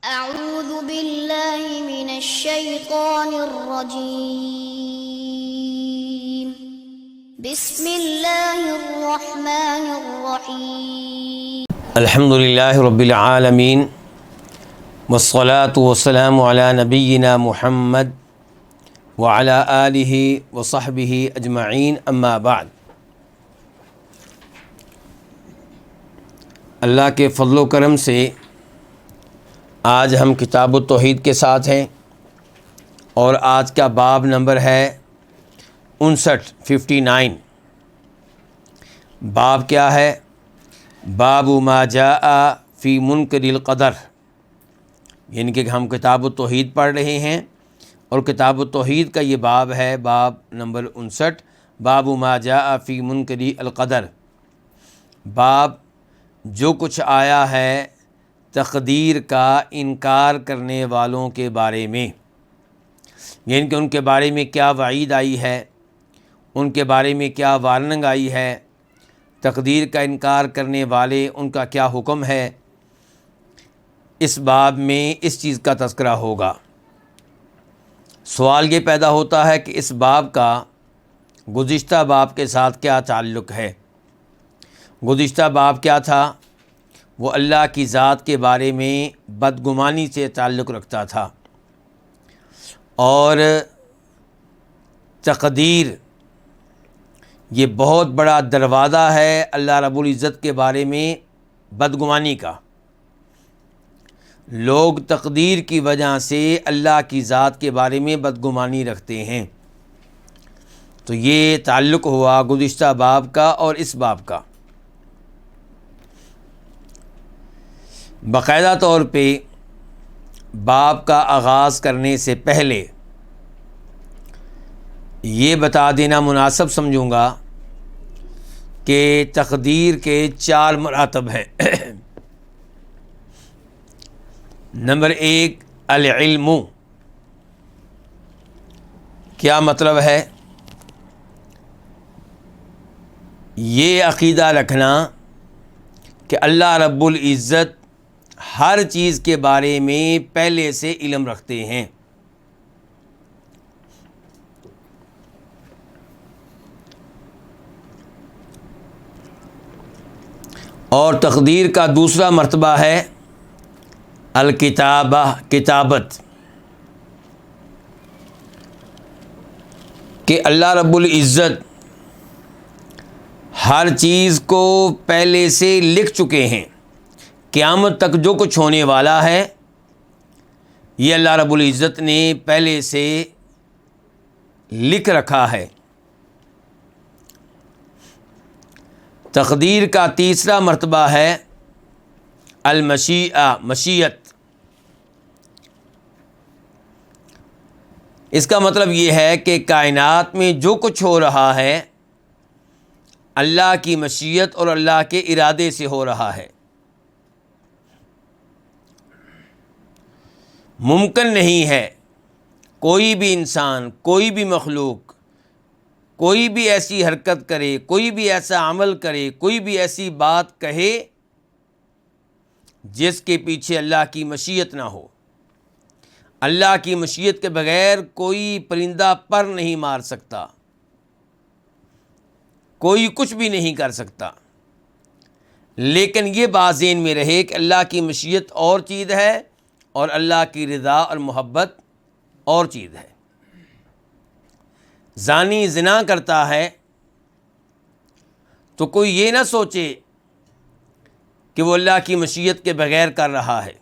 أعوذ بالله من الشيطان الرجيم بسم الله الرحمن الرحيم الحمد لله رب العالمين والصلاة والسلام على نبينا محمد وعلى آله وصحبه أجمعين أما بعد۔ اللہ کے فضل و کرم سے آج ہم کتاب التوحید کے ساتھ ہیں اور آج کا باب نمبر ہے 59۔ باب کیا ہے؟ باب ما جاء فی منکر القدر، یعنی کہ ہم کتاب التوحید پڑھ رہے ہیں اور کتاب التوحید کا یہ باب ہے، باب نمبر 59، باب ما جاء فی منکر القدر، باب جو کچھ آیا ہے تقدیر کا انکار کرنے والوں کے بارے میں، یعنی کہ ان کے بارے میں کیا وعید آئی ہے، ان کے بارے میں کیا وارننگ آئی ہے، تقدیر کا انکار کرنے والے ان کا کیا حکم ہے۔ اس باب میں اس چیز کا تذکرہ ہوگا۔ سوال یہ پیدا ہوتا ہے کہ اس باب کا گزشتہ باب کے ساتھ کیا تعلق ہے؟ گزشتہ باب کیا تھا؟ وہ اللہ کی ذات کے بارے میں بدگمانی سے تعلق رکھتا تھا، اور تقدیر یہ بہت بڑا دروازہ ہے اللہ رب العزت کے بارے میں بدگمانی کا۔ لوگ تقدیر کی وجہ سے اللہ کی ذات کے بارے میں بدگمانی رکھتے ہیں۔ تو یہ تعلق ہوا گزشتہ باب کا اور اس باب کا۔ باقاعدہ طور پہ باب کا آغاز کرنے سے پہلے یہ بتا دینا مناسب سمجھوں گا کہ تقدیر کے 4 مراتب ہیں۔ نمبر 1 العلم۔ کیا مطلب ہے؟ یہ عقیدہ رکھنا کہ اللہ رب العزت ہر چیز کے بارے میں پہلے سے علم رکھتے ہیں۔ اور تقدیر کا دوسرا مرتبہ ہے الکتابہ، کتابت، کہ اللہ رب العزت ہر چیز کو پہلے سے لکھ چکے ہیں۔ قیامت تک جو کچھ ہونے والا ہے یہ اللہ رب العزت نے پہلے سے لکھ رکھا ہے۔ تقدیر کا تیسرا مرتبہ ہے المشیئہ، مشیت۔ اس کا مطلب یہ ہے کہ کائنات میں جو کچھ ہو رہا ہے اللہ کی مشیت اور اللہ کے ارادے سے ہو رہا ہے۔ ممکن نہیں ہے کوئی بھی انسان، کوئی بھی مخلوق، کوئی بھی ایسی حرکت کرے، کوئی بھی ایسا عمل کرے، کوئی بھی ایسی بات کہے جس کے پیچھے اللہ کی مشیت نہ ہو۔ اللہ کی مشیت کے بغیر کوئی پرندہ پر نہیں مار سکتا، کوئی کچھ بھی نہیں کر سکتا۔ لیکن یہ بات ذہن میں رہے کہ اللہ کی مشیت اور چیز ہے اور اللہ کی رضا اور محبت اور چیز ہے۔ زانی زنا کرتا ہے تو کوئی یہ نہ سوچے کہ وہ اللہ کی مشیت کے بغیر کر رہا ہے،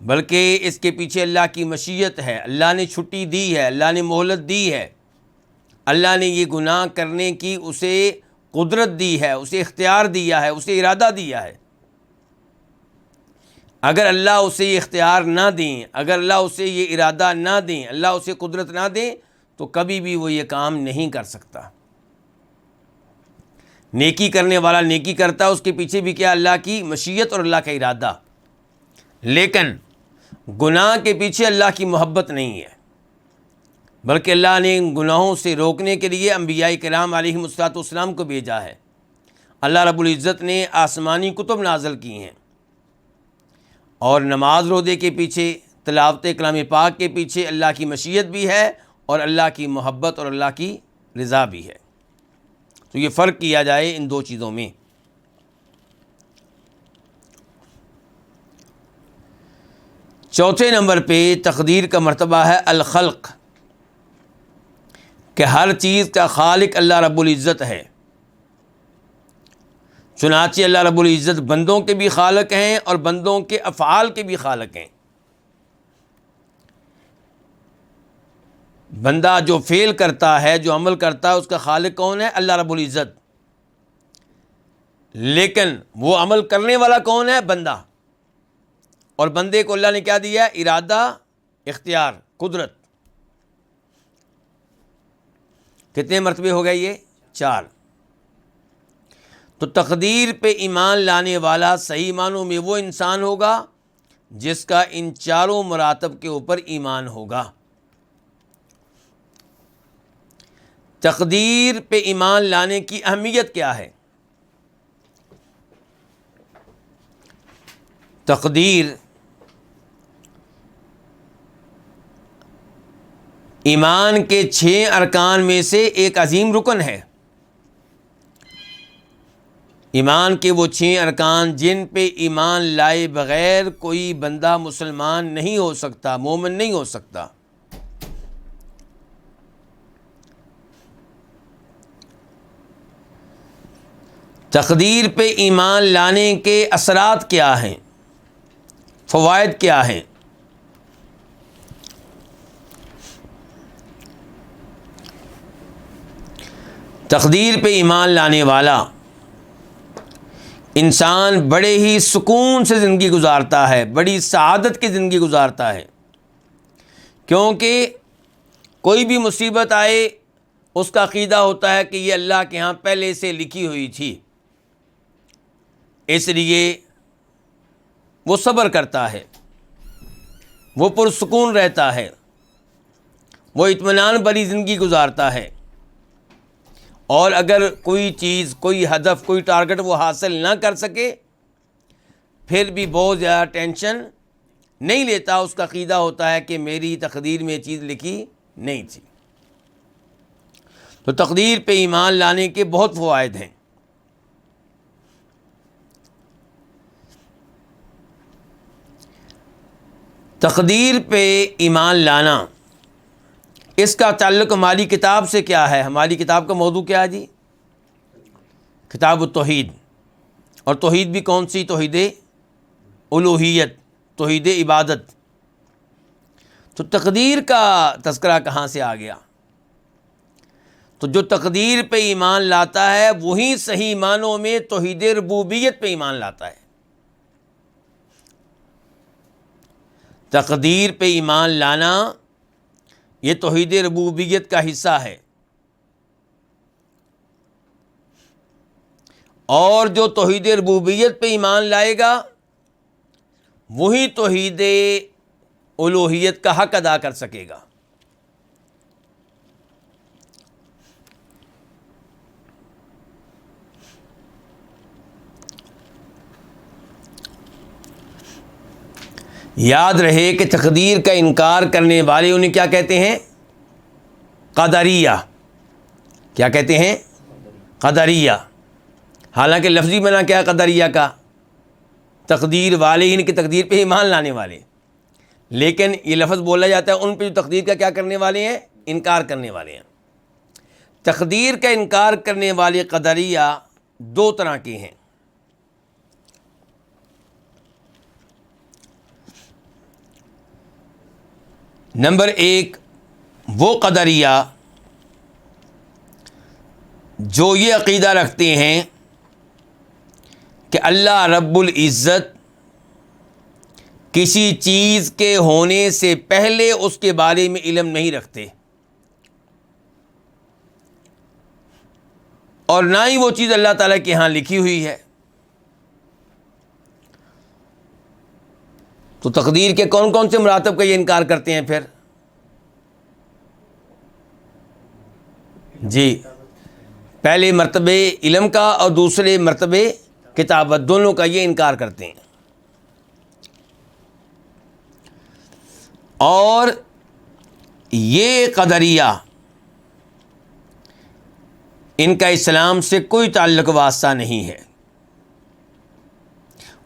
بلکہ اس کے پیچھے اللہ کی مشیت ہے۔ اللہ نے چھٹی دی ہے، اللہ نے مہلت دی ہے، اللہ نے یہ گناہ کرنے کی اسے قدرت دی ہے، اسے اختیار دیا ہے، اسے ارادہ دیا ہے۔ اگر اللہ اسے یہ اختیار نہ دیں، اگر اللہ اسے یہ ارادہ نہ دیں، اللہ اسے قدرت نہ دیں تو کبھی بھی وہ یہ کام نہیں کر سکتا۔ نیکی کرنے والا نیکی کرتا ہے، اس کے پیچھے بھی کیا؟ اللہ کی مشیت اور اللہ کا ارادہ۔ لیکن گناہ کے پیچھے اللہ کی محبت نہیں ہے، بلکہ اللہ نے گناہوں سے روکنے کے لیے انبیاء کرام علیہم السلام کو بھیجا ہے۔ اللہ رب العزت نے آسمانی کتب نازل کی ہیں اور نماز روزے کے پیچھے، تلاوت کلام پاک کے پیچھے اللہ کی مشیت بھی ہے اور اللہ کی محبت اور اللہ کی رضا بھی ہے۔ تو یہ فرق کیا جائے ان دو چیزوں میں۔ چوتھے نمبر پہ تقدیر کا مرتبہ ہے الخلق، کہ ہر چیز کا خالق اللہ رب العزت ہے۔ چنانچہ اللہ رب العزت بندوں کے بھی خالق ہیں اور بندوں کے افعال کے بھی خالق ہیں۔ بندہ جو فعل کرتا ہے، جو عمل کرتا ہے، اس کا خالق کون ہے؟ اللہ رب العزت۔ لیکن وہ عمل کرنے والا کون ہے؟ بندہ۔ اور بندے کو اللہ نے کیا دیا؟ ارادہ، اختیار، قدرت۔ کتنے مرتبے ہو گئے یہ؟ 4۔ تو تقدیر پہ ایمان لانے والا صحیح معنوں میں وہ انسان ہوگا جس کا ان چاروں مراتب کے اوپر ایمان ہوگا۔ تقدیر پہ ایمان لانے کی اہمیت کیا ہے؟ تقدیر ایمان کے 6 ارکان میں سے ایک عظیم رکن ہے۔ ایمان کے وہ 6 ارکان جن پہ ایمان لائے بغیر کوئی بندہ مسلمان نہیں ہو سکتا، مومن نہیں ہو سکتا۔ تقدیر پہ ایمان لانے کے اثرات کیا ہیں؟ فوائد کیا ہیں؟ تقدیر پہ ایمان لانے والا انسان بڑے ہی سکون سے زندگی گزارتا ہے، بڑی سعادت کی زندگی گزارتا ہے، کیونکہ کوئی بھی مصیبت آئے اس کا عقیدہ ہوتا ہے کہ یہ اللہ کے ہاں پہلے سے لکھی ہوئی تھی، اس لیے وہ صبر کرتا ہے، وہ پرسکون رہتا ہے، وہ اطمینان بھری زندگی گزارتا ہے۔ اور اگر کوئی چیز، کوئی ہدف، کوئی ٹارگٹ وہ حاصل نہ کر سکے پھر بھی بہت زیادہ ٹینشن نہیں لیتا، اس کا عقیدہ ہوتا ہے کہ میری تقدیر میں یہ چیز لکھی نہیں تھی۔ تو تقدیر پہ ایمان لانے کے بہت فوائد ہیں۔ تقدیر پہ ایمان لانا، اس کا تعلق ہماری کتاب سے کیا ہے؟ ہماری کتاب کا موضوع کیا ہے جی؟ کتاب التوحید۔ اور توحید بھی کون سی؟ توحید الوہیت، توحید عبادت۔ تو تقدیر کا تذکرہ کہاں سے آ گیا؟ تو جو تقدیر پہ ایمان لاتا ہے وہی صحیح معنوں میں توحید ربوبیت پہ ایمان لاتا ہے۔ تقدیر پہ ایمان لانا یہ توحید ربوبیت کا حصہ ہے، اور جو توحید ربوبیت پہ ایمان لائے گا وہی توحید الوہیت کا حق ادا کر سکے گا۔ یاد رہے کہ تقدیر کا انکار کرنے والے انہیں کیا کہتے ہیں؟ قدریہ۔ کیا کہتے ہیں؟ قدریہ۔ حالانکہ لفظی معنی کیا ہے قدریہ کا؟ تقدیر والے، ان کی تقدیر پہ ایمان لانے والے، لیکن یہ لفظ بولا جاتا ہے ان پہ جو تقدیر کا کیا کرنے والے ہیں؟ انکار کرنے والے ہیں۔ تقدیر کا انکار کرنے والے قدریہ 2 طرح کے ہیں۔ نمبر 1 وہ قدریہ جو یہ عقیدہ رکھتے ہیں کہ اللہ رب العزت کسی چیز کے ہونے سے پہلے اس کے بارے میں علم نہیں رکھتے، اور نہ ہی وہ چیز اللہ تعالیٰ کے ہاں لکھی ہوئی ہے۔ تو تقدیر کے کون کون سے مراتب کا یہ انکار کرتے ہیں پھر؟ جی، پہلے مرتبے علم کا اور دوسرے مرتبے کتابت، دونوں کا یہ انکار کرتے ہیں۔ اور یہ قدریہ ان کا اسلام سے کوئی تعلق واسطہ نہیں ہے.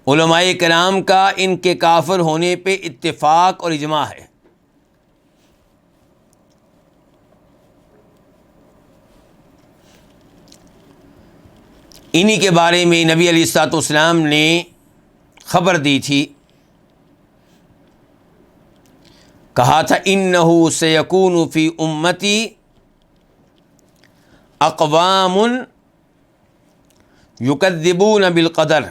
علماء کرام کا ان کے کافر ہونے پہ اتفاق اور اجماع ہے. انہی کے بارے میں نبی علیہ الصلوۃ والسلام نے خبر دی تھی, کہا تھا انہ سیکون فی امتی اقوام یکذبون بالقدر,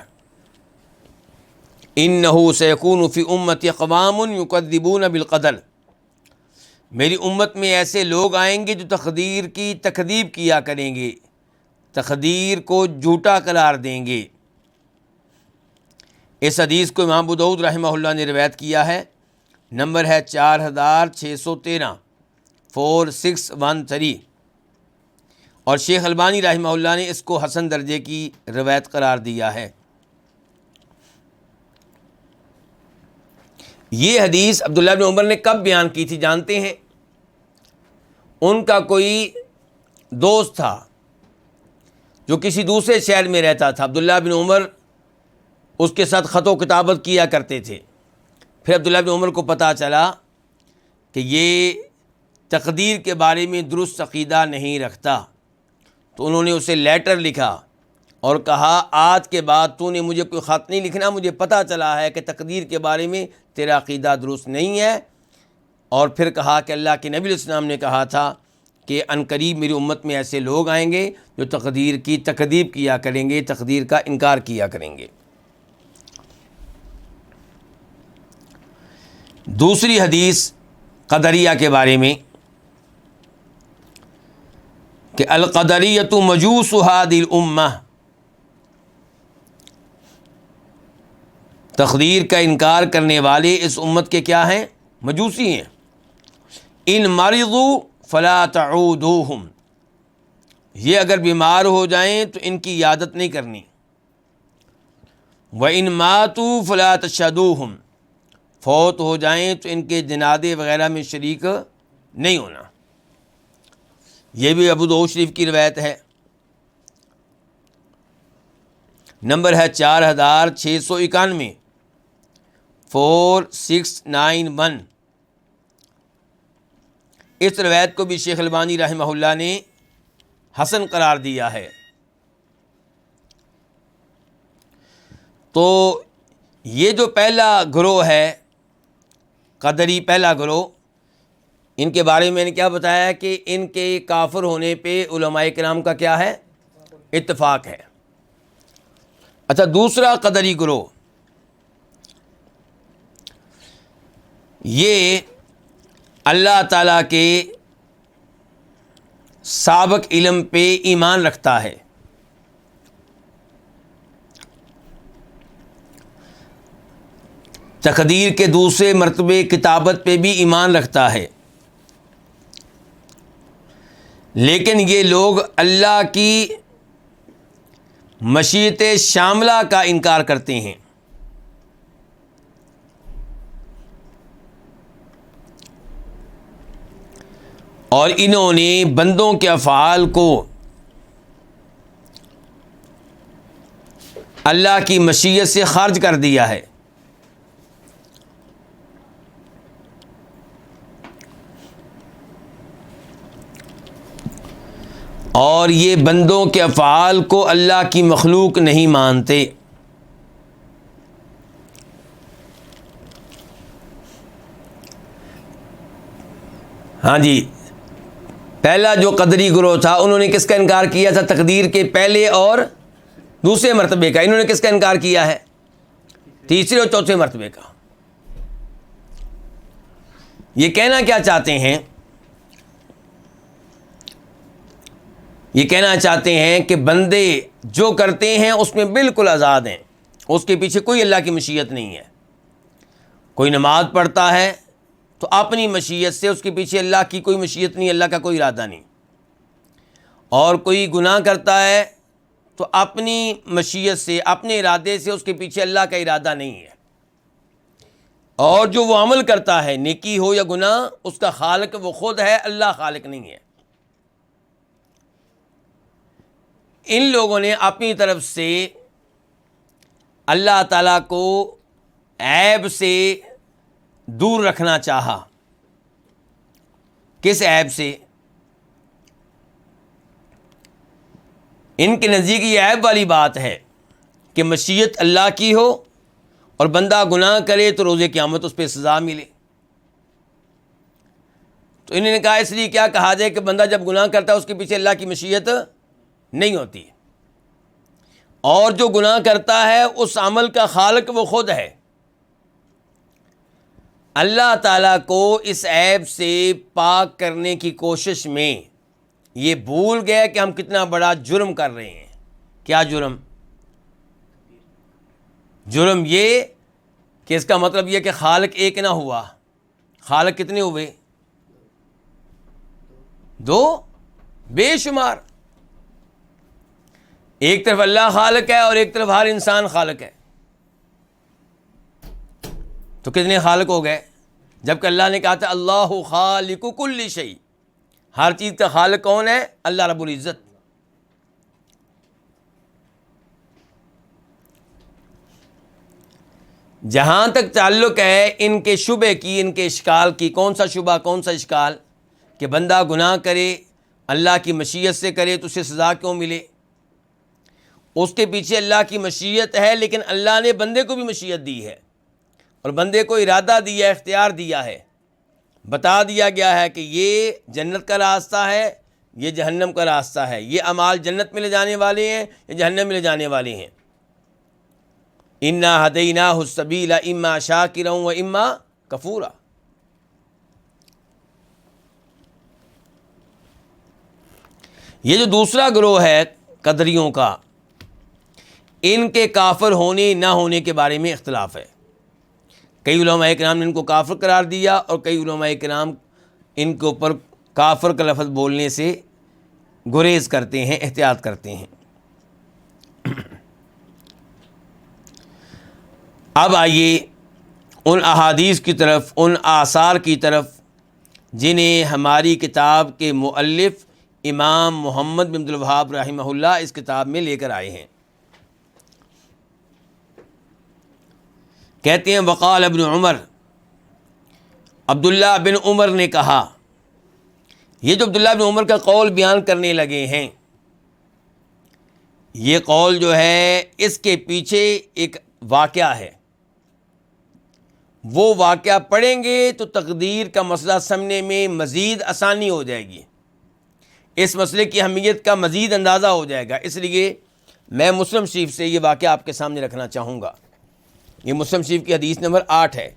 انہ سیکون فی امتی اقوام یکذبون بالقدر, میری امت میں ایسے لوگ آئیں گے جو تقدیر کی تکذیب کیا کریں گے, تقدیر کو جھوٹا قرار دیں گے. اس حدیث کو امام ابو داؤد رحمہ اللہ نے روایت کیا ہے, نمبر ہے 4613 4613, اور شیخ البانی رحمہ اللہ نے اس کو حسن درجے کی روایت قرار دیا ہے. یہ حدیث عبداللہ بن عمر نے کب بیان کی تھی جانتے ہیں؟ ان کا کوئی دوست تھا جو کسی دوسرے شہر میں رہتا تھا. عبداللہ بن عمر اس کے ساتھ خط و کتابت کیا کرتے تھے. پھر عبداللہ بن عمر کو پتہ چلا کہ یہ تقدیر کے بارے میں درست عقیدہ نہیں رکھتا, تو انہوں نے اسے لیٹر لکھا اور کہا آج کے بعد تو نے مجھے کوئی خط نہیں لکھنا, مجھے پتہ چلا ہے کہ تقدیر کے بارے میں تیرا عقیدہ درست نہیں ہے. اور پھر کہا کہ اللہ کے نبی علیہ السلام نے کہا تھا کہ عنقریب میری امت میں ایسے لوگ آئیں گے جو تقدیر کی تکذیب کیا کریں گے, تقدیر کا انکار کیا کریں گے. دوسری حدیث قدریہ کے بارے میں کہ القدریۃ مجوس هذه الامہ, تقدیر کا انکار کرنے والے اس امت کے کیا ہیں؟ مجوسی ہیں. ان مرضوا فلا تعودوہم, یہ اگر بیمار ہو جائیں تو ان کی عیادت نہیں کرنی. وَإِن ماتوا فلا تشہدوہم, فوت ہو جائیں تو ان کے جنازے وغیرہ میں شریک نہیں ہونا. یہ بھی ابو داؤد شریف کی روایت ہے, نمبر ہے 4691 4691. اس روایت کو بھی شیخ البانی رحمہ اللہ نے حسن قرار دیا ہے. تو یہ جو پہلا گروہ ہے قدری, پہلا گروہ, ان کے بارے میں نے کیا بتایا کہ ان کے کافر ہونے پہ علماء کرام کا کیا ہے؟ اتفاق ہے. اچھا, دوسرا قدری گروہ, یہ اللہ تعالیٰ کے سابق علم پہ ایمان رکھتا ہے, تقدیر کے دوسرے مرتبے کتابت پہ بھی ایمان رکھتا ہے, لیکن یہ لوگ اللہ کی مشیت شاملہ کا انکار کرتے ہیں. اور انہوں نے بندوں کے افعال کو اللہ کی مشیت سے خارج کر دیا ہے. اور یہ بندوں کے افعال کو اللہ کی مخلوق نہیں مانتے. ہاں جی, پہلا جو قدری گروہ تھا انہوں نے کس کا انکار کیا تھا؟ تقدیر کے پہلے اور دوسرے مرتبے کا. انہوں نے کس کا انکار کیا ہے؟ تیسرے اور چوتھے مرتبے کا. یہ کہنا کیا چاہتے ہیں؟ یہ کہنا چاہتے ہیں کہ بندے جو کرتے ہیں اس میں بالکل آزاد ہیں, اس کے پیچھے کوئی اللہ کی مشیت نہیں ہے. کوئی نماز پڑھتا ہے تو اپنی مشیت سے, اس کے پیچھے اللہ کی کوئی مشیت نہیں, اللہ کا کوئی ارادہ نہیں. اور کوئی گناہ کرتا ہے تو اپنی مشیت سے, اپنے ارادے سے, اس کے پیچھے اللہ کا ارادہ نہیں ہے. اور جو وہ عمل کرتا ہے نیکی ہو یا گناہ اس کا خالق وہ خود ہے، اللہ خالق نہیں ہے۔ ان لوگوں نے اپنی طرف سے اللہ تعالیٰ کو عیب سے دور رکھنا چاہا۔ کس عیب سے؟ ان کے نزدیک یہ عیب والی بات ہے کہ مشیت اللہ کی ہو اور بندہ گناہ کرے تو روز قیامت اس پہ سزا ملے۔ تو انہوں نے کہا اس لیے کیا کہا جائے کہ بندہ جب گناہ کرتا ہے اس کے پیچھے اللہ کی مشیت نہیں ہوتی، اور جو گناہ کرتا ہے اس عمل کا خالق وہ خود ہے۔ اللہ تعالیٰ کو اس عیب سے پاک کرنے کی کوشش میں یہ بھول گیا کہ ہم کتنا بڑا جرم کر رہے ہیں۔ کیا جرم؟ جرم یہ کہ اس کا مطلب یہ کہ خالق ایک نہ ہوا، خالق کتنے ہوئے؟ دو، بے شمار۔ ایک طرف اللہ خالق ہے اور ایک طرف ہر انسان خالق ہے، تو کتنے خالق ہو گئے؟ جبکہ اللہ نے کہا تھا اللہ خالق کل شیء، ہر چیز کا خالق کون ہے؟ اللہ رب العزت۔ جہاں تک تعلق ہے ان کے شبہ کی، ان کے اشکال کی، کون سا شبہ کون سا اشکال؟ کہ بندہ گناہ کرے اللہ کی مشیت سے کرے تو اسے سزا کیوں ملے؟ اس کے پیچھے اللہ کی مشیت ہے، لیکن اللہ نے بندے کو بھی مشیت دی ہے اور بندے کو ارادہ دیا، اختیار دیا ہے، بتا دیا گیا ہے کہ یہ جنت کا راستہ ہے، یہ جہنم کا راستہ ہے، یہ اعمال جنت میں لے جانے والے ہیں، یہ جہنم میں لے جانے والے ہیں۔ انا ہدیناہ السبیل اما شاکرا و اما کفورا۔ یہ جو دوسرا گروہ ہے قدریوں کا، ان کے کافر ہونے نہ ہونے کے بارے میں اختلاف ہے۔ کئی علماء کرام نے ان کو کافر قرار دیا اور کئی علماء کرام ان کے اوپر کافر کا لفظ بولنے سے گریز کرتے ہیں، احتیاط کرتے ہیں۔ اب آئیے ان احادیث کی طرف، ان آثار کی طرف جنہیں ہماری کتاب کے مؤلف امام محمد بن عبد الوہاب رحمہ اللہ اس کتاب میں لے کر آئے ہیں۔ کہتے ہیں وقال ابن عمر، عبداللہ بن عمر نے کہا۔ یہ جو عبداللہ بن عمر کا قول بیان کرنے لگے ہیں، یہ قول جو ہے اس کے پیچھے ایک واقعہ ہے۔ وہ واقعہ پڑھیں گے تو تقدیر کا مسئلہ سمجھنے میں مزید آسانی ہو جائے گی، اس مسئلے کی اہمیت کا مزید اندازہ ہو جائے گا۔ اس لیے میں مسلم شریف سے یہ واقعہ آپ کے سامنے رکھنا چاہوں گا۔ یہ مسلم شریف کی حدیث نمبر 8 ہے۔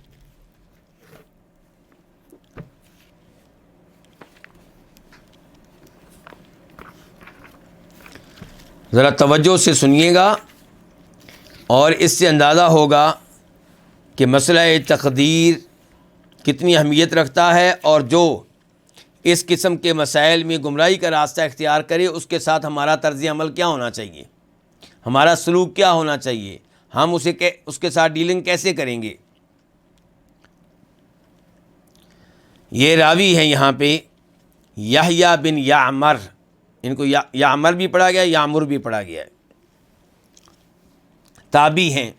ذرا توجہ سے سنیے گا اور اس سے اندازہ ہوگا کہ مسئلہ تقدیر کتنی اہمیت رکھتا ہے، اور جو اس قسم کے مسائل میں گمراہی کا راستہ اختیار کرے اس کے ساتھ ہمارا طرز عمل کیا ہونا چاہیے، ہمارا سلوک کیا ہونا چاہیے، ہم اس کے ساتھ ڈیلنگ کیسے کریں گے۔ یہ راوی ہیں یہاں پہ یحییٰ بن یعمر، ان کو یعمر بھی پڑھا گیا ہے، یعمر بھی پڑھا گیا ہے، تابعی ہیں۔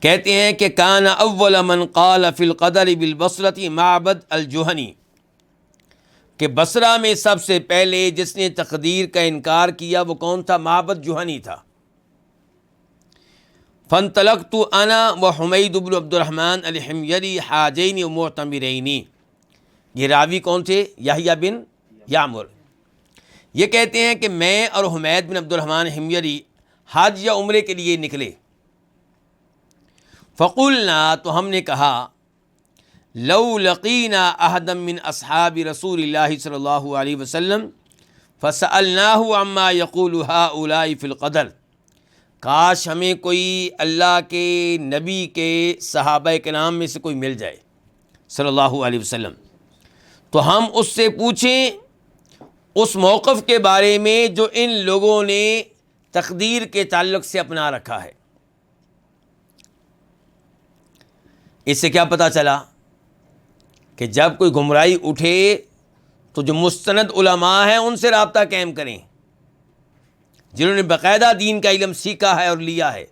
کہتے ہیں کہ کان اول من قال فی القدر بالبصرۃ معبد الجہنی، کہ بصرہ میں سب سے پہلے جس نے تقدیر کا انکار کیا وہ کون تھا؟ معبد جہنی تھا۔ فانطلقت انا وحمید بن عبد الرحمن الحميري حاجین ومعتمرین۔ یہ راوی کون تھے؟ یحییٰ بن یعمر۔ یہ کہتے ہیں کہ میں اور حمید بن عبد الرحمن حميري حج یا عمرے کے لیے نکلے۔ فقلنا، تو ہم نے کہا، لو لقینا احدا من اصحاب رسول اللہ صلی اللہ علیہ وسلم فسألناہ عما یقول ہؤلاء فی القدر، کاش ہمیں کوئی اللہ کے نبی کے صحابہ کرام میں سے کوئی مل جائے صلی اللہ علیہ وسلم، تو ہم اس سے پوچھیں اس موقف کے بارے میں جو ان لوگوں نے تقدیر کے تعلق سے اپنا رکھا ہے۔ اس سے کیا پتہ چلا کہ جب کوئی گمراہی اٹھے تو جو مستند علماء ہیں ان سے رابطہ قائم کریں، جنہوں نے باقاعدہ دین کا علم سیکھا ہے اور لیا ہے۔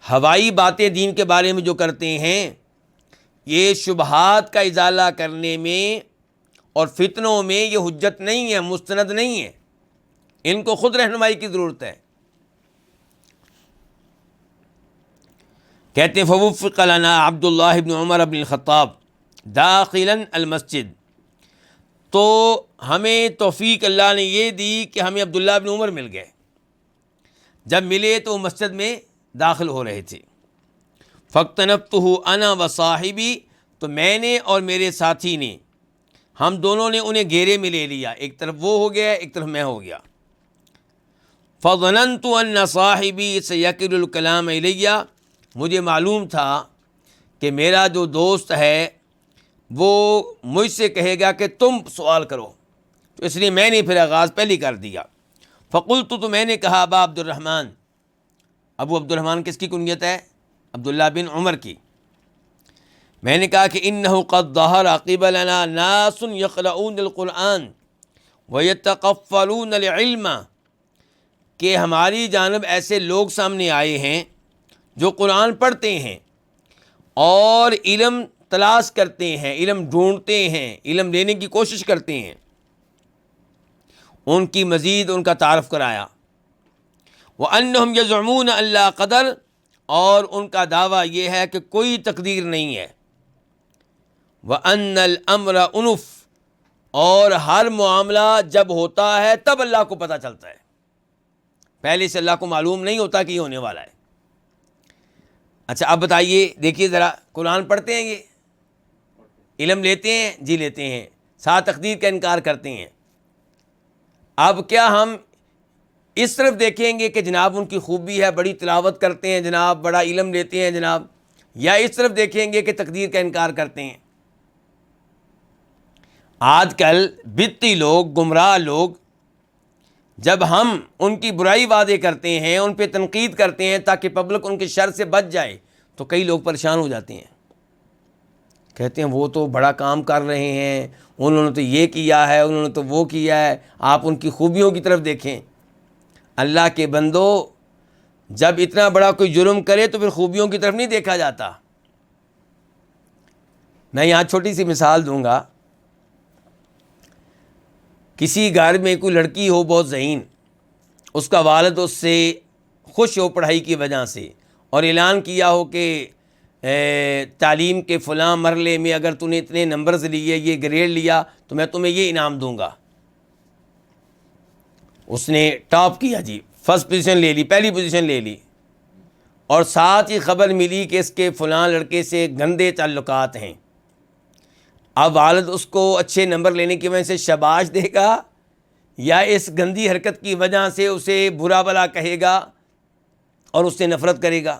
ہوائی باتیں دین کے بارے میں جو کرتے ہیں، یہ شبہات کا ازالہ کرنے میں اور فتنوں میں یہ حجت نہیں ہے، مستند نہیں ہے، ان کو خود رہنمائی کی ضرورت ہے۔ کہتے ہیں فوفق لنا عبداللہ بن عمر بن الخطاب داخلا المسجد، تو ہمیں توفیق اللہ نے یہ دی کہ ہمیں عبداللہ بن عمر مل گئے۔ جب ملے تو وہ مسجد میں داخل ہو رہے تھے۔ فاقتنبتہ انا وصاحبی، تو میں نے اور میرے ساتھی نے، ہم دونوں نے انہیں گھیرے میں لے لیا، ایک طرف وہ ہو گیا ایک طرف میں ہو گیا۔ فظننت ان صاحبی سیکل الکلام الیہ، مجھے معلوم تھا کہ میرا جو دوست ہے وہ مجھ سے کہے گا کہ تم سوال کرو، تو اس لیے میں نے پھر آغاز پہلے کر دیا۔ فقلت، تو میں نے کہا ابا عبد الرحمن، ابو عبد الرحمن کس کی کنیت ہے؟ عبداللہ بن عمر کی۔ میں نے کہا کہ انہ قد ظہر قبلنا ناس یقرؤون القرآن ویتقفلون العلم، کہ ہماری جانب ایسے لوگ سامنے آئے ہیں جو قرآن پڑھتے ہیں اور علم تلاش کرتے ہیں، علم ڈھونڈتے ہیں، علم لینے کی کوشش کرتے ہیں۔ ان کی مزید ان کا تعارف کرایا۔ وَأَنَّهُمْ يَزْعُمُونَ أَن لَّا قَدَرَ، اور ان کا دعویٰ یہ ہے کہ کوئی تقدیر نہیں ہے۔ وَأَنَّ الْأَمْرَ أُنُفٌ، اور ہر معاملہ جب ہوتا ہے تب اللہ کو پتہ چلتا ہے، پہلے سے اللہ کو معلوم نہیں ہوتا کہ یہ ہونے والا ہے۔ اچھا اب بتائیے، دیکھیے ذرا، قرآن پڑھتے ہیں، یہ علم لیتے ہیں، جی لیتے ہیں، ساتھ تقدیر کا انکار کرتے ہیں۔ اب کیا ہم اس طرف دیکھیں گے کہ جناب ان کی خوبی ہے، بڑی تلاوت کرتے ہیں جناب، بڑا علم لیتے ہیں جناب، یا اس طرف دیکھیں گے کہ تقدیر کا انکار کرتے ہیں؟ آج کل بدعتی لوگ، گمراہ لوگ، جب ہم ان کی برائی وعدے کرتے ہیں، ان پہ تنقید کرتے ہیں تاکہ پبلک ان کے شر سے بچ جائے، تو کئی لوگ پریشان ہو جاتے ہیں، کہتے ہیں وہ تو بڑا کام کر رہے ہیں، انہوں نے تو یہ کیا ہے، انہوں نے تو وہ کیا ہے، آپ ان کی خوبیوں کی طرف دیکھیں۔ اللہ کے بندو، جب اتنا بڑا کوئی جرم کرے تو پھر خوبیوں کی طرف نہیں دیکھا جاتا۔ میں یہاں چھوٹی سی مثال دوں گا۔ کسی گھر میں کوئی لڑکی ہو بہت ذہین، اس کا والد اس سے خوش ہو پڑھائی کی وجہ سے، اور اعلان کیا ہو کہ تعلیم کے فلاں مرحلے میں اگر تو نے اتنے نمبرز لیے، یہ گریڈ لیا، تو میں تمہیں یہ انعام دوں گا۔ اس نے ٹاپ کیا جی، فرسٹ پوزیشن لے لی، پہلی پوزیشن لے لی، اور ساتھ ہی خبر ملی کہ اس کے فلاں لڑکے سے گندے تعلقات ہیں۔ اب والد اس کو اچھے نمبر لینے کی وجہ سے شاباش دے گا، یا اس گندی حرکت کی وجہ سے اسے برا بلا کہے گا اور اس سے نفرت کرے گا؟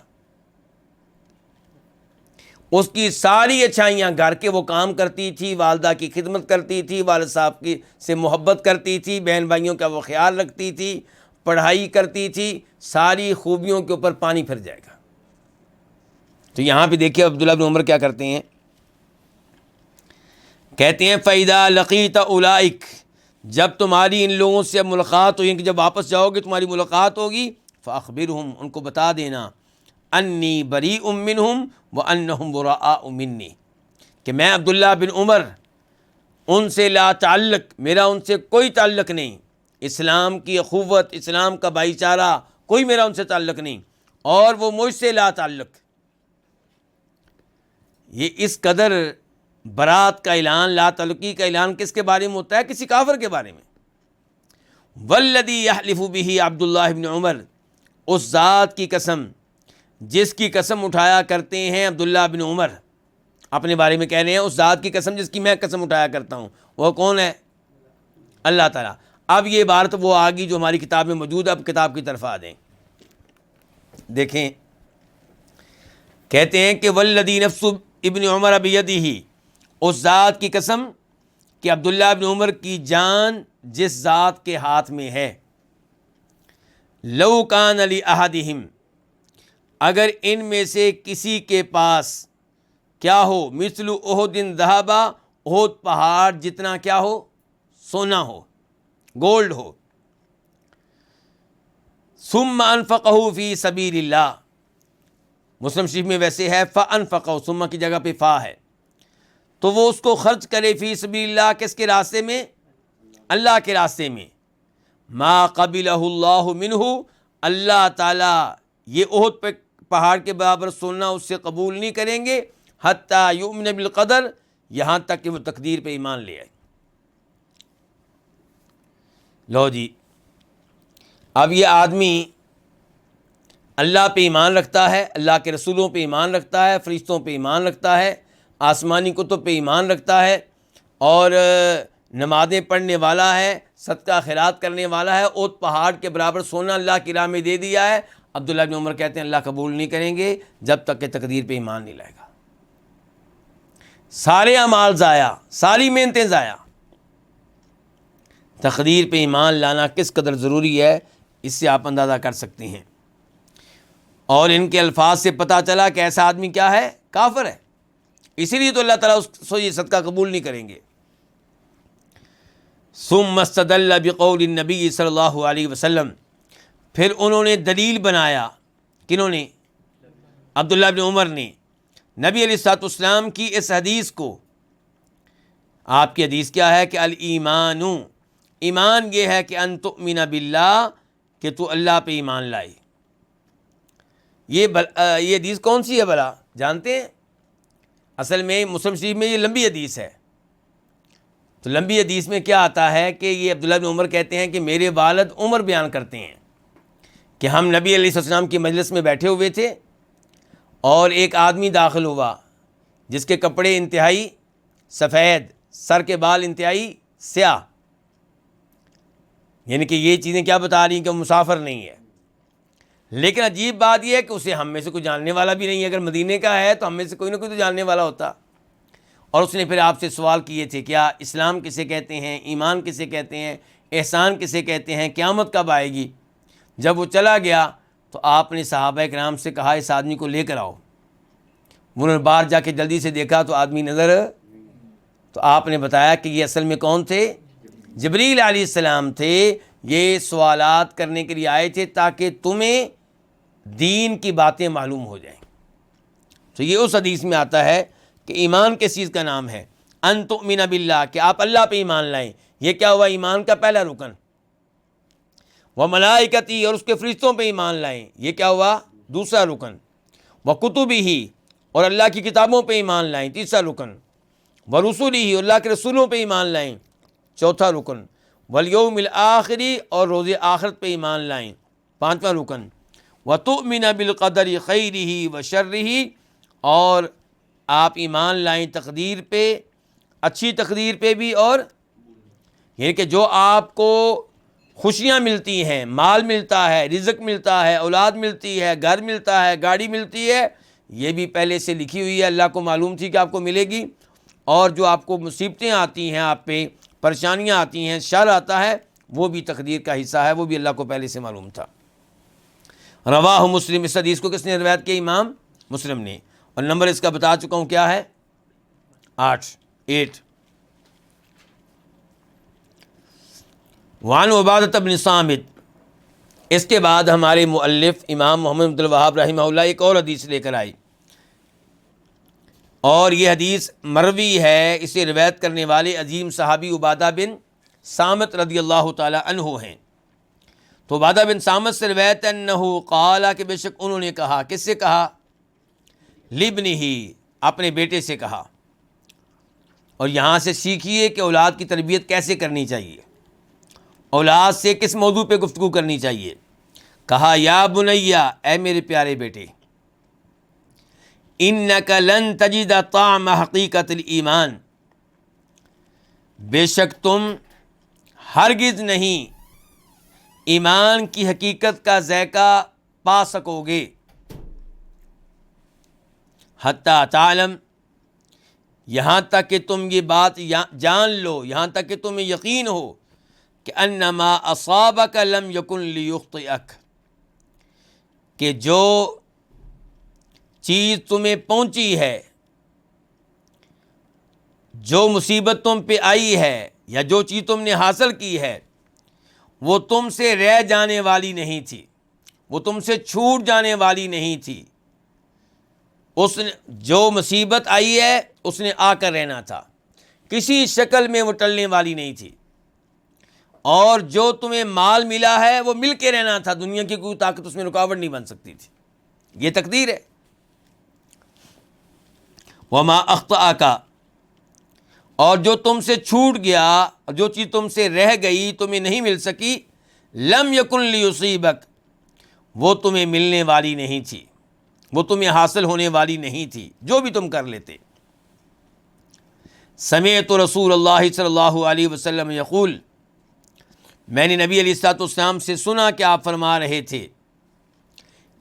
اس کی ساری اچھائیاں، گھر کے وہ کام کرتی تھی، والدہ کی خدمت کرتی تھی، والد صاحب کی سے محبت کرتی تھی، بہن بھائیوں کا وہ خیال رکھتی تھی، پڑھائی کرتی تھی، ساری خوبیوں کے اوپر پانی پھر جائے گا۔ تو یہاں پہ دیکھیے عبداللہ بن عمر کیا کرتے ہیں، کہتے ہیں فَإِذَا لَقِيتَ أُولَئِكَ، جب تمہاری ان لوگوں سے ملاقات ہوگی، کہ جب واپس جاؤ گے تمہاری ملاقات ہوگی، فَأَخْبِرْهُمْ، ان کو بتا دینا، انی بریء منہم وانہم براء منی، کہ میں عبداللہ بن عمر ان سے لا تعلق، میرا ان سے کوئی تعلق نہیں، اسلام کی اخوت، اسلام کا بھائی چارہ، کوئی میرا ان سے تعلق نہیں، اور وہ مجھ سے لا تعلق۔ یہ اس قدر برات کا اعلان، لا تعلقی کا اعلان کس کے بارے میں ہوتا ہے؟ کسی کافر کے بارے میں۔ والذی یحلف بہ عبداللہ بن عمر، اس ذات کی قسم جس کی قسم اٹھایا کرتے ہیں عبداللہ بن عمر، اپنے بارے میں کہہ رہے ہیں اس ذات کی قسم جس کی میں قسم اٹھایا کرتا ہوں، وہ کون ہے؟ اللہ تعالیٰ۔ اب یہ عبارت وہ آگی جو ہماری کتاب میں موجود ہے، اب کتاب کی طرف آ دیں، دیکھیں، کہتے ہیں کہ والذی نفس ابن عمر بیدہ، اس ذات کی قسم کہ عبداللہ بن عمر کی جان جس ذات کے ہاتھ میں ہے، لو کان لاحدہم، اگر ان میں سے کسی کے پاس کیا ہو مثل احد ذہبا، احد پہاڑ جتنا کیا ہو، سونا ہو، گولڈ ہو. ثم انفقہ فی سبیل اللہ، مسلم شریف میں ویسے ہے فانفقہ، ثم کی جگہ پہ فا ہے، تو وہ اس کو خرچ کرے فی سبیل اللہ، کس کے راستے میں، اللہ کے راستے میں. ما قبلہ اللہ منہ، اللہ تعالیٰ یہ احد پہ پہاڑ کے برابر سونا اس سے قبول نہیں کریں گے، حتیٰ یؤمن بالقدر، یہاں تک کہ وہ تقدیر پہ ایمان لے آئے. لو جی، اب یہ آدمی اللہ پہ ایمان رکھتا ہے، اللہ کے رسولوں پہ ایمان رکھتا ہے، فرشتوں پہ ایمان رکھتا ہے، آسمانی کتب پہ ایمان رکھتا ہے، اور نمازیں پڑھنے والا ہے، صدقہ خیرات کرنے والا ہے. اوت پہاڑ کے برابر سونا اللہ کی راہ میں دے دیا ہے. عبداللہ بن عمر کہتے ہیں اللہ قبول نہیں کریں گے جب تک کہ تقدیر پہ ایمان نہیں لائے گا. سارے اعمال ضائع، ساری محنتیں ضائع. تقدیر پہ ایمان لانا کس قدر ضروری ہے اس سے آپ اندازہ کر سکتے ہیں. اور ان کے الفاظ سے پتہ چلا کہ ایسا آدمی کیا ہے، کافر ہے. اسی لیے تو اللہ تعالیٰ اس سے یہ صدقہ قبول نہیں کریں گے. ثم استدل بقول النبی صلی اللہ علیہ وسلم، پھر انہوں نے دلیل بنایا، کنہوں نے، عبداللہ بن عمر نے، نبی علیہ الصلوۃ والسلام کی اس حدیث کو. آپ کی حدیث کیا ہے کہ الایمان، ایمان یہ ہے کہ ان تؤمن باللہ، کہ تو اللہ پہ ایمان لائے. یہ حدیث کون سی ہے بھلا جانتے ہیں؟ اصل میں مسلم شریف میں یہ لمبی حدیث ہے. تو لمبی حدیث میں کیا آتا ہے کہ یہ عبداللہ بن عمر کہتے ہیں کہ میرے والد عمر بیان کرتے ہیں کہ ہم نبی علیہ السلام کی مجلس میں بیٹھے ہوئے تھے اور ایک آدمی داخل ہوا جس کے کپڑے انتہائی سفید، سر کے بال انتہائی سیاہ. یعنی کہ یہ چیزیں کیا بتا رہی ہیں کہ وہ مسافر نہیں ہے. لیکن عجیب بات یہ ہے کہ اسے ہم میں سے کوئی جاننے والا بھی نہیں ہے. اگر مدینے کا ہے تو ہم میں سے کوئی نہ کوئی تو جاننے والا ہوتا. اور اس نے پھر آپ سے سوال کیے تھے، کیا اسلام کسے کہتے ہیں، ایمان کسے کہتے ہیں، احسان کسے کہتے ہیں، قیامت کب آئے گی. جب وہ چلا گیا تو آپ نے صحابہ کرام سے کہا اس آدمی کو لے کر آؤ. انہوں نے باہر جا کے جلدی سے دیکھا تو آدمی نظر، تو آپ نے بتایا کہ یہ اصل میں کون تھے، جبریل علیہ السلام تھے. یہ سوالات کرنے کے لیے آئے تھے تاکہ تمہیں دین کی باتیں معلوم ہو جائیں. تو یہ اس حدیث میں آتا ہے کہ ایمان کس چیز کا نام ہے، ان تؤمن باللہ، کہ آپ اللہ پہ ایمان لائیں. یہ کیا ہوا، ایمان کا پہلا رکن. وملائکتی، اور اس کے فرشتوں پہ ایمان لائیں، یہ کیا ہوا، دوسرا رکن. وکتبہ، اور اللہ کی کتابوں پہ ایمان لائیں، تیسرا رکن. ورسلہ، اور اللہ کے رسولوں پہ ایمان لائیں، چوتھا رکن. والیوم الآخر، اور روز آخرت پہ ایمان لائیں، پانچواں رکن. وتؤمن بالقدر خیرہ وشرہ، اور آپ ایمان لائیں تقدیر پہ، اچھی تقدیر پہ بھی، اور یہ کہ جو آپ کو خوشیاں ملتی ہیں، مال ملتا ہے، رزق ملتا ہے، اولاد ملتی ہے، گھر ملتا ہے، گاڑی ملتی ہے، یہ بھی پہلے سے لکھی ہوئی ہے، اللہ کو معلوم تھی کہ آپ کو ملے گی. اور جو آپ کو مصیبتیں آتی ہیں، آپ پہ پریشانیاں آتی ہیں، شر آتا ہے، وہ بھی تقدیر کا حصہ ہے، وہ بھی اللہ کو پہلے سے معلوم تھا. رواہ مسلم، اس حدیث کو کس نے روایت کیا، امام مسلم نے. اور نمبر اس کا بتا چکا ہوں کیا ہے، 8. وعن عبادہ بن صامت، اس کے بعد ہمارے مؤلف امام محمد بن عبد الوہاب رحمہ اللہ ایک اور حدیث لے کر آئی، اور یہ حدیث مروی ہے. اسے روایت کرنے والے عظیم صحابی عبادہ بن صامت رضی اللہ تعالی عنہ ہیں. تو عبادہ بن صامت سے روایت انہ قال، کہ بے شک انہوں نے کہا، کس سے کہا، لابنہ، اپنے بیٹے سے کہا. اور یہاں سے سیکھیے کہ اولاد کی تربیت کیسے کرنی چاہیے، اولاد سے کس موضوع پہ گفتگو کرنی چاہیے. کہا یا بنیا، اے میرے پیارے بیٹے، انک لن تجد طعم حقیقت الایمان، بے شک تم ہرگز نہیں ایمان کی حقیقت کا ذائقہ پا سکو گے. حتی تعلم، یہاں تک کہ تم یہ بات جان لو، یہاں تک کہ تمہیں یقین ہو کہ انما اصابک لم یکن لیخطئک، کہ جو چیز تمہیں پہنچی ہے جو مصیبت تم پہ آئی ہے یا جو چیز تم نے حاصل کی ہے وہ تم سے رہ جانے والی نہیں تھی، وہ تم سے چھوٹ جانے والی نہیں تھی۔ اس نے جو مصیبت آئی ہے اس نے آ کر رہنا تھا، کسی شکل میں وہ ٹلنے والی نہیں تھی۔ اور جو تمہیں مال ملا ہے وہ مل کے رہنا تھا، دنیا کی کوئی طاقت اس میں رکاوٹ نہیں بن سکتی تھی، یہ تقدیر ہے۔ وما اخطأک، اور جو تم سے چھوٹ گیا، جو چیز تم سے رہ گئی، تمہیں نہیں مل سکی، لم یکن لیصیبک، وہ تمہیں ملنے والی نہیں تھی، وہ تمہیں حاصل ہونے والی نہیں تھی، جو بھی تم کر لیتے۔ سمعت رسول اللہ صلی اللہ علیہ وسلم یقول، میں نے نبی علیہ الصلوۃ والسلام سے سنا کہ آپ فرما رہے تھے،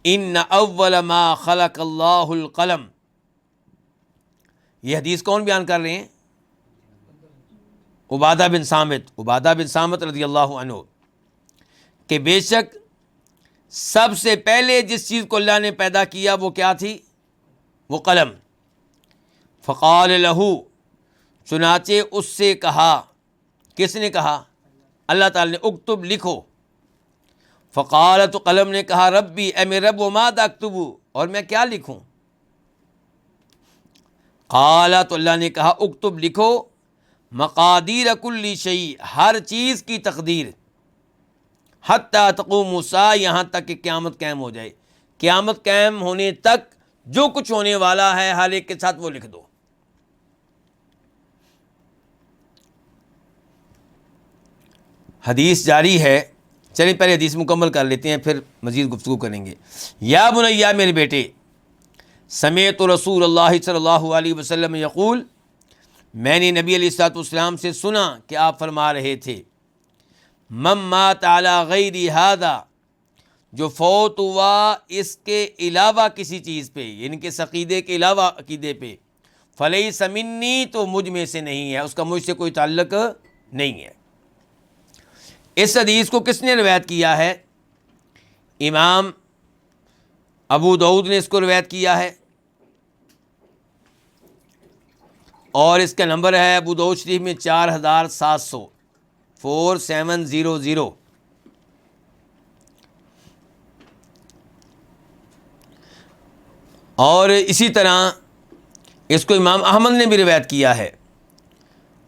ان اول ما خلق اللہ القلم۔ یہ حدیث کون بیان کر رہے ہیں؟ عبادہ بن صامت رضی اللہ عنہ، کہ بے شک سب سے پہلے جس چیز کو اللہ نے پیدا کیا وہ کیا تھی؟ وہ قلم۔ فقال لہو، چنانچہ اس سے کہا، کس نے کہا؟ اللہ تعالی نے، اکتب، لکھو۔ فقال، تو قلم نے کہا، ربی، اے میرے رب، وماذا اکتب، اور میں کیا لکھوں؟ قال، تو اللہ نے کہا، اکتب، لکھو، مقادیر کل شیء، ہر چیز کی تقدیر، حتی تقوم الساعہ، یہاں تک کہ قیامت قائم ہو جائے، قیامت قائم ہونے تک جو کچھ ہونے والا ہے ہر ایک کے ساتھ وہ لکھ دو۔ حدیث جاری ہے، چلیں پہلے حدیث مکمل کر لیتے ہیں پھر مزید گفتگو کریں گے۔ یا بنیا، میرے بیٹے، سمعت رسول اللہ صلی اللہ علیہ وسلم یقول، میں نے نبی علیہ الصلوۃ والسلام سے سنا کہ آپ فرما رہے تھے، من مات علی غیر ھذا، جو فوت ہوا اس کے علاوہ کسی چیز پہ، یعنی کہ اس عقیدے کے علاوہ عقیدے پہ، فلیس منی، تو مجھ میں سے نہیں ہے، اس کا مجھ سے کوئی تعلق نہیں ہے۔ اس حدیث کو کس نے روایت کیا ہے؟ امام ابو داؤد نے اس کو روایت کیا ہے، اور اس کا نمبر ہے ابو داؤد شریف میں 4700، 4700۔ اور اسی طرح اس کو امام احمد نے بھی روایت کیا ہے،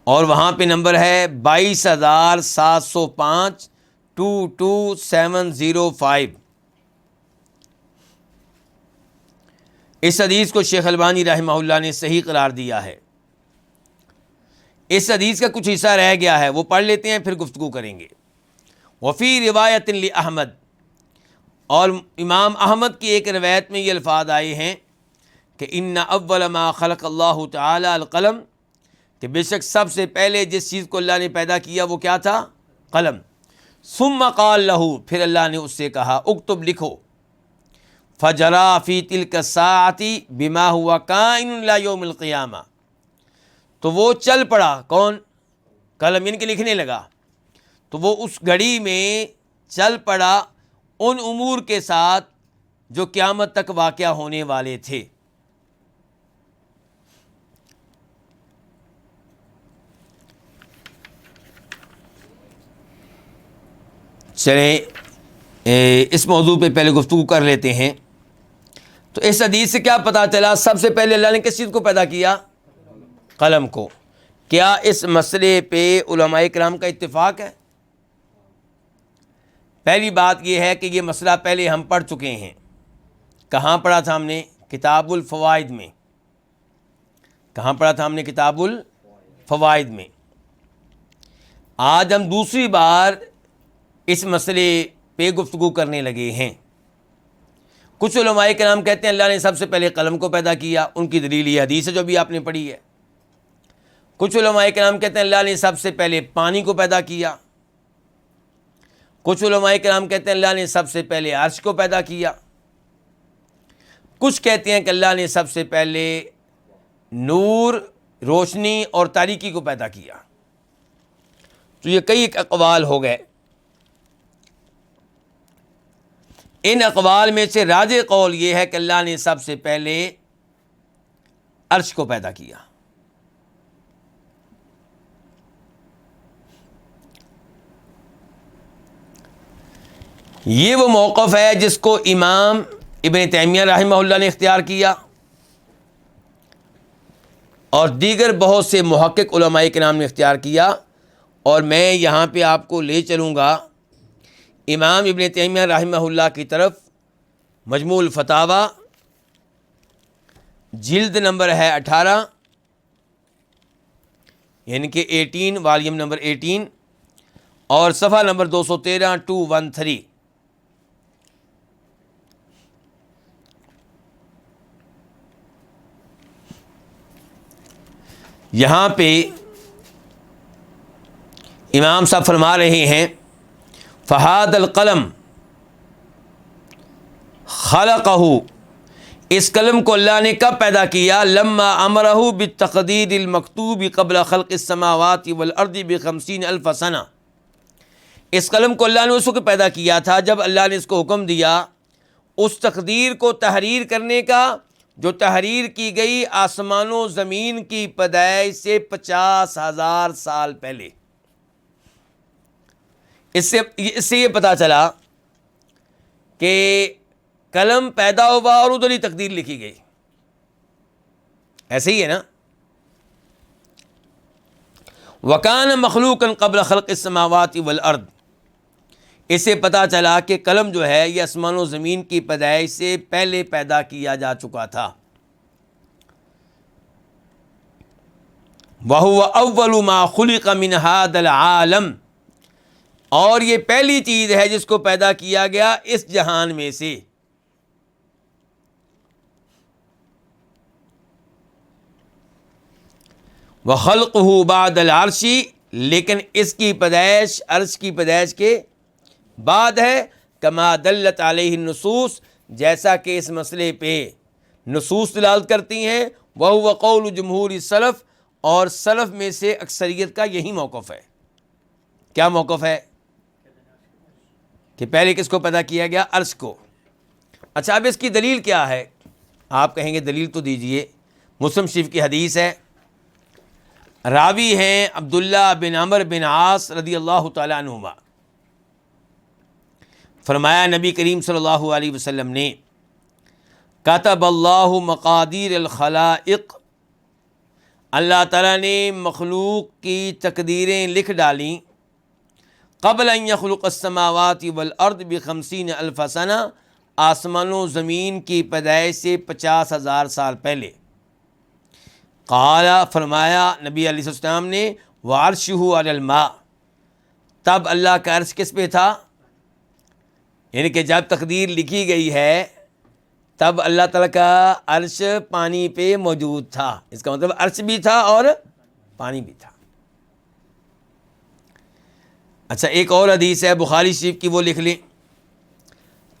اور وہاں پہ نمبر ہے 22705، 22705۔ اس حدیث کو شیخ البانی رحمہ اللہ نے صحیح قرار دیا ہے۔ اس حدیث کا کچھ حصہ رہ گیا ہے، وہ پڑھ لیتے ہیں پھر گفتگو کریں گے۔ وفی روایت لأحمد، اور امام احمد کی ایک روایت میں یہ الفاظ آئے ہیں کہ ان اول ما خلق اللہ تعالی القلم، کہ بے شک سب سے پہلے جس چیز کو اللہ نے پیدا کیا وہ کیا تھا؟ قلم۔ ثم قال له، پھر اللہ نے اس سے کہا، اکتب، لکھو۔ فجرا فی تلک الساعۃ بما هو کائن الی یوم القیامہ، تو وہ چل پڑا، کون؟ قلم، ان کے لکھنے لگا، تو وہ اس گھڑی میں چل پڑا ان امور کے ساتھ جو قیامت تک واقع ہونے والے تھے۔ چلیں اس موضوع پہ پہلے گفتگو کر لیتے ہیں۔ تو اس حدیث سے کیا پتہ چلا؟ سب سے پہلے اللہ نے کس چیز کو پیدا کیا؟ قلم کو۔ کیا اس مسئلے پہ علماء کرام کا اتفاق ہے؟ پہلی بات یہ ہے کہ یہ مسئلہ پہلے ہم پڑھ چکے ہیں۔ کہاں پڑھا تھا ہم نے؟ کتاب الفوائد میں۔ کہاں پڑھا تھا ہم نے؟ کتاب الفوائد میں۔ آج ہم دوسری بار اس مسئلے پہ گفتگو کرنے لگے ہیں۔ کچھ علماء کرام کہتے ہیں اللہ نے سب سے پہلے قلم کو پیدا کیا، ان کی دلیل یہ حدیث ہے جو بھی آپ نے پڑھی ہے۔ کچھ علماء کرام کہتے ہیں اللہ نے سب سے پہلے پانی کو پیدا کیا۔ کچھ علماء کرام کہتے ہیں اللہ نے سب سے پہلے عرش کو پیدا کیا۔ کچھ کہتے ہیں کہ اللہ نے سب سے پہلے نور، روشنی اور تاریکی کو پیدا کیا۔ تو یہ کئی اقوال ہو گئے۔ ان اقوال میں سے راجح قول یہ ہے کہ اللہ نے سب سے پہلے عرش کو پیدا کیا۔ یہ وہ موقف ہے جس کو امام ابن تیمیہ رحمہ اللہ نے اختیار کیا اور دیگر بہت سے محقق علماء کرام نے اختیار کیا، اور میں یہاں پہ آپ کو لے چلوں گا امام ابن تیمیہ رحمہ اللہ کی طرف۔ مجموع الفتاوی جلد نمبر ہے 18، یعنی کہ 18، والیوم نمبر 18، اور صفحہ نمبر 213 ٹو 13۔ یہاں پہ امام صاحب فرما رہے ہیں فہاد القلم خلقہ، اس قلم کو اللہ نے کب پیدا کیا؟ لما امرہ بالتقدیر المکتوب قبل خلق السماوات والارض ب50,000 سنہ، اس قلم کو اللہ نے اس وقت پیدا کیا تھا جب اللہ نے اس کو حکم دیا اس تقدیر کو تحریر کرنے کا جو تحریر کی گئی آسمان و زمین کی پیدائش سے 50,000 سال پہلے۔ اس سے یہ پتہ چلا کہ قلم پیدا ہوا اور ادھر ہی تقدیر لکھی گئی، ایسے ہی ہے نا۔ وَكَانَ مَخْلُوقًا قَبْلَ خَلْقِ السَّمَاوَاتِ وَالْأَرْضِ، اس سے پتہ چلا کہ قلم جو ہے یہ آسمان و زمین کی پیدائش سے پہلے پیدا کیا جا چکا تھا۔ وَهُوَ أَوَّلُ مَا خُلِقَ مِنْ هَذَا الْعَالَمِ، اور یہ پہلی چیز ہے جس کو پیدا کیا گیا اس جہان میں سے۔ وَخَلْقُهُ بَعْدَ الْعَرْشِ، لیکن اس کی پیدائش عرش کی پیدائش کے بعد ہے۔ کما دلت علیہ النصوص، جیسا کہ اس مسئلے پہ نصوص دلالت کرتی ہیں۔ وَهُوَ قَوْلُ جمہور السلف، اور سلف میں سے اکثریت کا یہی موقف ہے۔ کیا موقف ہے؟ کہ پہلے کس کو پیدا کیا گیا؟ عرش کو۔ اچھا، اب اس کی دلیل کیا ہے؟ آپ کہیں گے دلیل تو دیجئے۔ مسلم شریف کی حدیث ہے، راوی ہیں عبداللہ بن عمر بن عاص رضی اللہ تعالیٰ عنہما، فرمایا نبی کریم صلی اللہ علیہ وسلم نے کتب اللہ مقادیر الخلائق، اللہ تعالیٰ نے مخلوق کی تقدیریں لکھ ڈالیں قبل ان یخلق السماوات والارض ب50,000 سنہ، آسمان و زمین کی پیدائش سے 50,000 سال پہلے۔ قال، فرمایا نبی علیہ السلام نے وعرشہ علی الماء، تب اللہ کا عرش کس پہ تھا؟ یعنی کہ جب تقدیر لکھی گئی ہے تب اللہ تعالیٰ کا عرش پانی پہ موجود تھا، اس کا مطلب عرش بھی تھا اور پانی بھی تھا۔ اچھا، ایک اور حدیث ہے بخاری شریف کی، وہ لکھ لیں۔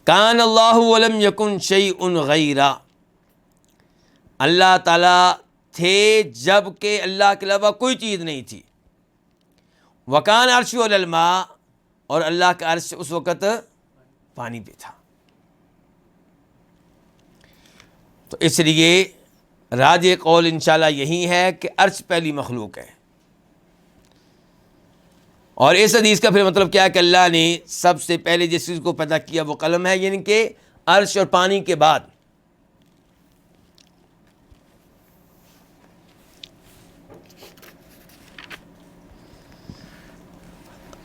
کان اللہ ولم یکن شیء غیرہ، اللہ تعالیٰ تھے جب کہ اللہ کے علاوہ کوئی چیز نہیں تھی۔ وکان عرش علی الماء، اور اللہ کا عرش اس وقت پانی پہ تھا۔ تو اس لیے راجح قول انشاءاللہ یہی ہے کہ عرش پہلی مخلوق ہے۔ اور اس حدیث کا پھر مطلب کیا ہے کہ اللہ نے سب سے پہلے جس چیز کو پیدا کیا وہ قلم ہے، یعنی کہ عرش اور پانی کے بعد۔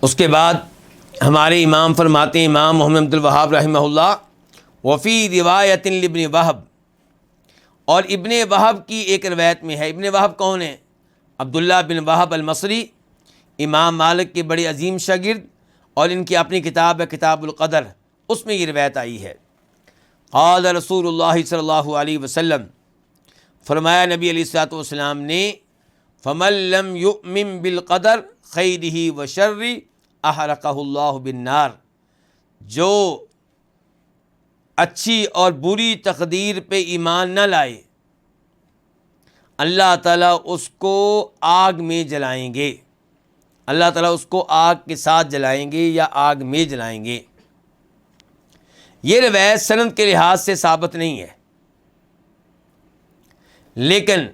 اس کے بعد ہمارے امام فرماتے ہیں، امام محمد عبد الوہاب رحمہ اللہ، وفی روایت لابن وہب، اور ابن وہب کی ایک روایت میں ہے۔ ابن وہب کون ہے؟ عبداللہ بن وہب المصری، امام مالک کے بڑے عظیم شاگرد، اور ان کی اپنی کتاب ہے کتاب القدر، اس میں یہ روایت آئی ہے۔ قال رسول اللہ صلی اللہ علیہ وسلم، فرمایا نبی علیہ الصلوۃ والسلام نے، فمن لم یؤمن بالقدر خیرہ وشرہ احرقہ اللہ بالنار، جو اچھی اور بری تقدیر پہ ایمان نہ لائے اللہ تعالیٰ اس کو آگ میں جلائیں گے، اللہ تعالیٰ اس کو آگ کے ساتھ جلائیں گے یا آگ میں جلائیں گے۔ یہ روایت سند کے لحاظ سے ثابت نہیں ہے، لیکن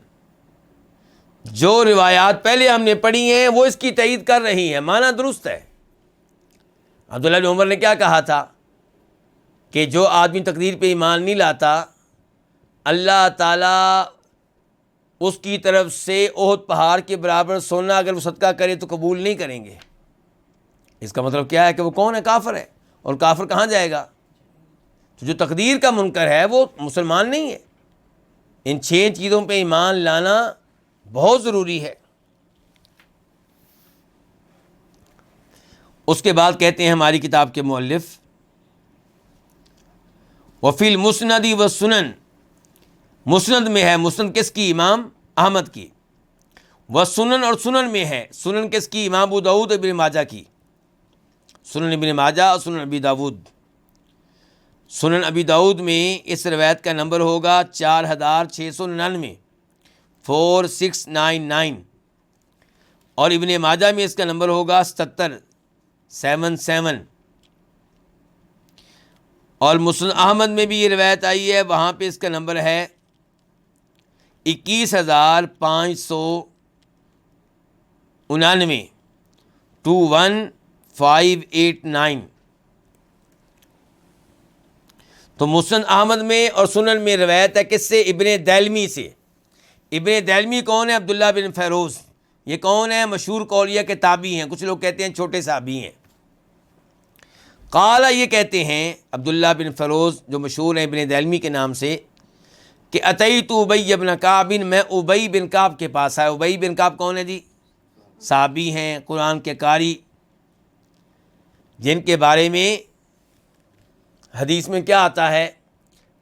جو روایات پہلے ہم نے پڑھی ہیں وہ اس کی تائید کر رہی ہیں، معنی درست ہے۔ عبداللہ بن عمر نے کیا کہا تھا کہ جو آدمی تقدیر پہ ایمان نہیں لاتا، اللہ تعالیٰ اس کی طرف سے احد پہاڑ کے برابر سونا اگر وہ صدقہ کرے تو قبول نہیں کریں گے۔ اس کا مطلب کیا ہے کہ وہ کون ہے؟ کافر ہے۔ اور کافر کہاں جائے گا؟ تو جو تقدیر کا منکر ہے وہ مسلمان نہیں ہے۔ ان 6 چیزوں پہ ایمان لانا بہت ضروری ہے۔ اس کے بعد کہتے ہیں ہماری کتاب کے مؤلف، وفی المسند والسنن، مسند میں ہے، مسند کس کی؟ امام احمد کی۔ والسنن، اور سنن میں ہے، سنن کس کی؟ امام ابو داؤد ابن ماجہ کی، سنن ابن ماجہ اور سنن ابی داؤد۔ سنن ابی داؤد میں اس روایت کا نمبر ہوگا 4699، 4699، اور ابن ماجہ میں اس کا نمبر ہوگا 77، اور مسند احمد میں بھی یہ روایت آئی ہے، وہاں پہ اس کا نمبر ہے 21589، 21589۔ تو مسند احمد میں اور سنن میں روایت ہے کس سے؟ ابن دیلمی سے۔ ابن دیلمی کون ہے؟ عبداللہ بن فیروز۔ یہ کون ہے؟ مشہور قولیہ کے تابعی ہیں، کچھ لوگ کہتے ہیں چھوٹے صحابی ہیں۔ قال، یہ کہتے ہیں عبداللہ بن فیروز جو مشہور ہیں ابن دیلمی کے نام سے، کہ اتیت ابی بن کعب، میں ابی بن کعب کے پاس آیا۔ ابی بن کعب کون ہے جی؟ صحابی ہیں، قرآن کے قاری، جن کے بارے میں حدیث میں کیا آتا ہے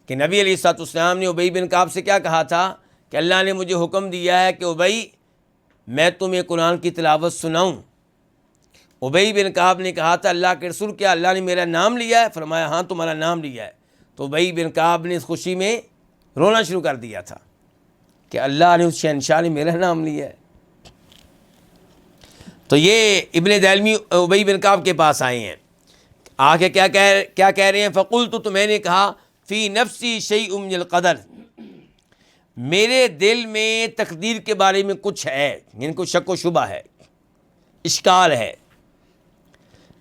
کہ نبی علیہ الصلوۃ والسلام نے ابی بن کعب سے کیا کہا تھا کہ اللہ نے مجھے حکم دیا ہے کہ ابی میں تمہیں قرآن کی تلاوت سناؤں۔ ابی بن کعب نے کہا تھا اللہ کے رسول کیا اللہ نے میرا نام لیا ہے؟ فرمایا ہاں تمہارا نام لیا ہے۔ تو ابی بن کعب نے اس خوشی میں رونا شروع کر دیا تھا کہ اللہ نے اس شہنشاہ نے میرا نام لیا ہے۔ تو یہ ابن دیلمی ابی بن کعب کے پاس آئے ہیں، آ کے کیا کہہ رہے ہیں؟ فقلت، تو میں نے کہا، فی نفسی شیء من القدر، میرے دل میں تقدیر کے بارے میں کچھ ہے، یعنی کوئی شک و شبہ ہے، اشکال ہے،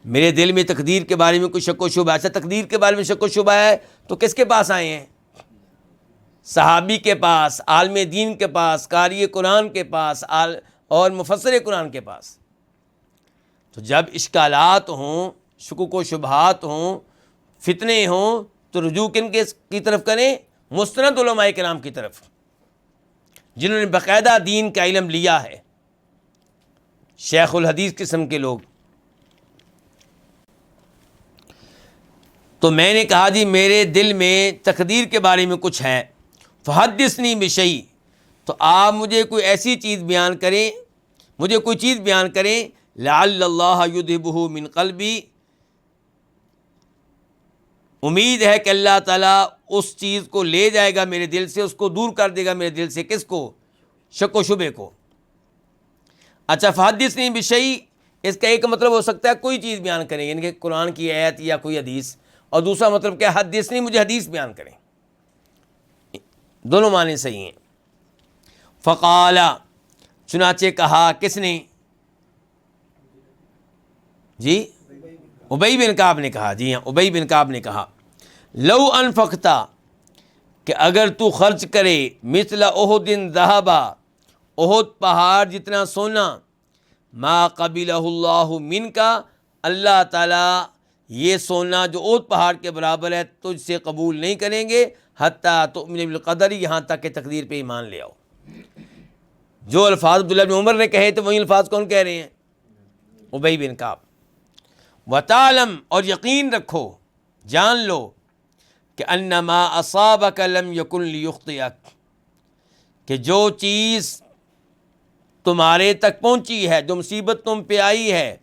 میرے دل میں تقدیر کے بارے میں کوئی شک و شبہ ہے۔ اچھا، تقدیر کے بارے میں شک و شبہ ہے تو کس کے پاس آئے ہیں؟ صحابی کے پاس، عالم دین کے پاس، قاری قرآن کے پاس اور مفسر قرآن کے پاس۔ تو جب اشکالات ہوں، شکوک و شبہات ہوں، فتنے ہوں، تو رجوع کن کی طرف کریں؟ مستند علماء کرام کی طرف، جنہوں نے باقاعدہ دین کا علم لیا ہے، شیخ الحدیث قسم کے لوگ۔ تو میں نے کہا جی میرے دل میں تقدیر کے بارے میں کچھ ہے، فحدثنی بشیء، تو آپ مجھے کوئی ایسی چیز بیان کریں، مجھے کوئی چیز بیان کریں، لعل اللہ یذہبہ من قلبی، امید ہے کہ اللہ تعالیٰ اس چیز کو لے جائے گا میرے دل سے، اس کو دور کر دے گا میرے دل سے، کس کو؟ شک و شبے کو۔ اچھا، فحدثنی بشیء، اس کا ایک مطلب ہو سکتا ہے کوئی چیز بیان کریں، یعنی کہ قرآن کی آیت یا کوئی حدیث، اور دوسرا مطلب کیا؟ حدثنی، مجھے حدیث بیان کریں، دونوں معنی صحیح ہیں۔ فقال، چنانچہ کہا، کس نے؟ جی ابی بن کعب نے کہا، جی ہاں ابی بن کعب نے کہا، لو انفقتا، کہ اگر تو خرچ کرے، مثل احد ذہبا، احد پہاڑ جتنا سونا، ما قبلہ اللہ منکا، اللہ تعالیٰ یہ سونا جو احد پہاڑ کے برابر ہے تجھ سے قبول نہیں کریں گے، حتیٰ تؤمن بالقدر، یہاں تک کہ تقدیر پہ ایمان لے آؤ۔ جو الفاظ عبداللہ بن عمر نے کہے تھے وہی الفاظ کون کہہ رہے ہیں؟ ابی بن کعب۔ وتعلم، اور یقین رکھو، جان لو، کہ انما اصابک لم یکن لیخطئک، کہ جو چیز تمہارے تک پہنچی ہے، جو مصیبت تم پہ آئی ہے،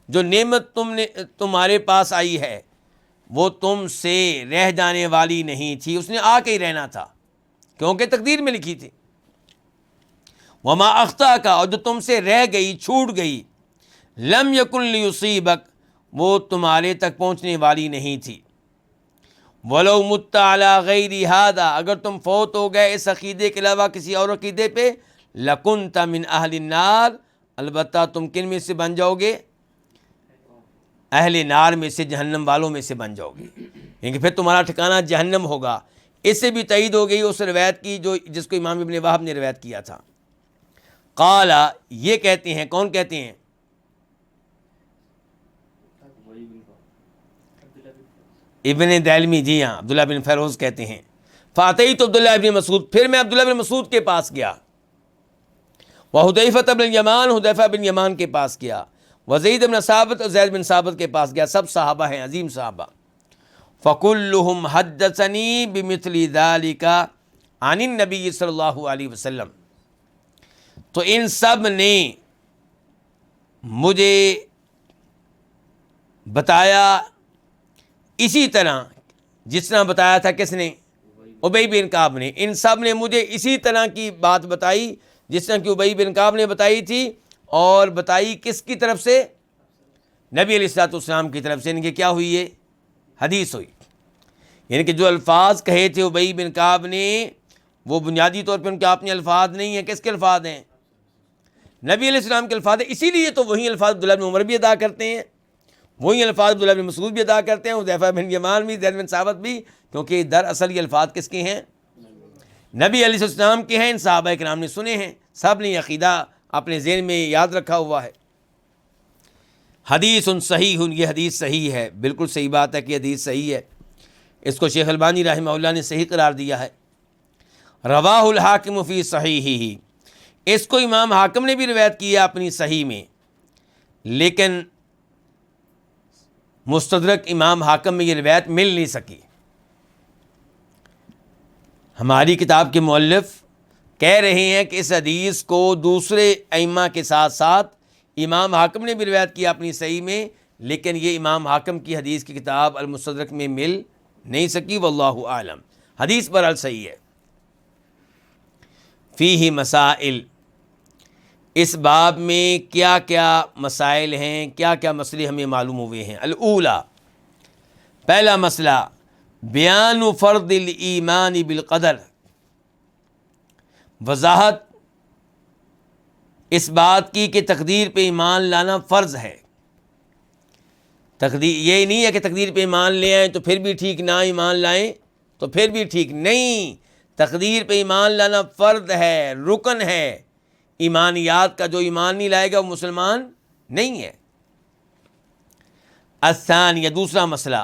جو نعمت تمہارے پاس آئی ہے، وہ تم سے رہ جانے والی نہیں تھی، اس نے آ کے ہی رہنا تھا، کیونکہ تقدیر میں لکھی تھی۔ وما اخطأک، اور جو تم سے رہ گئی، چھوٹ گئی، لم یکن لیصیبک، وہ تمہارے تک پہنچنے والی نہیں تھی۔ ولو مت علی غیر ھذا، اگر تم فوت ہو گئے اس عقیدے کے علاوہ کسی اور عقیدے پہ، لکنت من اہل النار، البتہ تم کن میں سے بن جاؤ گے؟ اہل نار میں سے، جہنم والوں میں سے بن جاؤ گے، کیونکہ پھر تمہارا ٹھکانہ جہنم ہوگا۔ اس سے بھی تائید ہو گئی اس روایت کی جس کو امام ابن وہب نے روایت کیا تھا۔ قال، یہ کہتے ہیں، کون کہتے ہیں؟ ابن دیلمی، جی ہاں، عبداللہ بن فیروز کہتے ہیں، فاتیت عبداللہ بن مسعود، پھر میں عبداللہ بن مسعود کے پاس گیا، وحذیفہ بن الیمان، حذیفہ بن یمان کے پاس گیا، وزید بن ثابت اور زید بن ثابت کے پاس گیا، سب صحابہ ہیں، عظیم صحابہ۔ فکلہم حدثنی بمثل ذلک عن النبی صلی اللہ علیہ وسلم، تو ان سب نے مجھے بتایا اسی طرح جس طرح بتایا تھا کس نے؟ ابی بن کعب نے۔ ان سب نے مجھے اسی طرح کی بات بتائی جس طرح کہ ابی بن کعب نے بتائی تھی، اور بتائی کس کی طرف سے؟ نبی علیہ الصلوۃ والسلام کی طرف سے، یعنی کہ کیا ہوئی ہے؟ حدیث ہوئی۔ یعنی کہ جو الفاظ کہے تھے ابی بن کعب نے، وہ بنیادی طور پہ ان کے اپنے الفاظ نہیں ہیں، کس کے الفاظ ہیں؟ نبی علیہ السلام کے الفاظ ہیں۔ اسی لیے تو وہی الفاظ عبداللہ بن عمر بھی ادا کرتے ہیں، وہی الفاظ عبداللہ بن مسعود بھی ادا کرتے ہیں، حذیفہ بن یمان بھی، زید بن ثابت بھی، کیونکہ دراصل یہ الفاظ کس کے ہیں؟ نبی علیہ السلام کے ہیں۔ ان صحابہ کرام نے سنے ہیں، سب نے یہ عقیدہ اپنے ذہن میں یاد رکھا ہوا ہے۔ حدیث صحیح، یہ حدیث صحیح ہے، بالکل صحیح بات ہے کہ حدیث صحیح ہے۔ اس کو شیخ البانی رحمہ اللہ نے صحیح قرار دیا ہے۔ رواہ الحاکم فی صحیحہ، اس کو امام حاکم نے بھی روایت کیا اپنی صحیح میں، لیکن مستدرک امام حاکم میں یہ روایت مل نہیں سکی۔ ہماری کتاب کے مؤلف کہہ رہے ہیں کہ اس حدیث کو دوسرے ائمہ کے ساتھ ساتھ امام حاکم نے بھی روایت کیا اپنی صحیح میں، لیکن یہ امام حاکم کی حدیث کی کتاب المستدرک میں مل نہیں سکی، واللہ اعلم۔ حدیث برحال صحیح ہے۔ فیہ مسائل، اس باب میں کیا کیا مسائل ہیں، کیا کیا مسئلے ہمیں معلوم ہوئے ہیں۔ الاولی، پہلا مسئلہ، بیان فرض الایمان بالقدر، وضاحت اس بات کی کہ تقدیر پہ ایمان لانا فرض ہے۔ تقدیر یہ نہیں ہے کہ تقدیر پہ ایمان لے آئیں تو پھر بھی ٹھیک، نہ ایمان لائیں تو پھر بھی ٹھیک، نہیں، تقدیر پہ ایمان لانا فرض ہے، رکن ہے ایمانیات کا۔ جو ایمان نہیں لائے گا وہ مسلمان نہیں ہے۔ الثانیہ، دوسرا مسئلہ،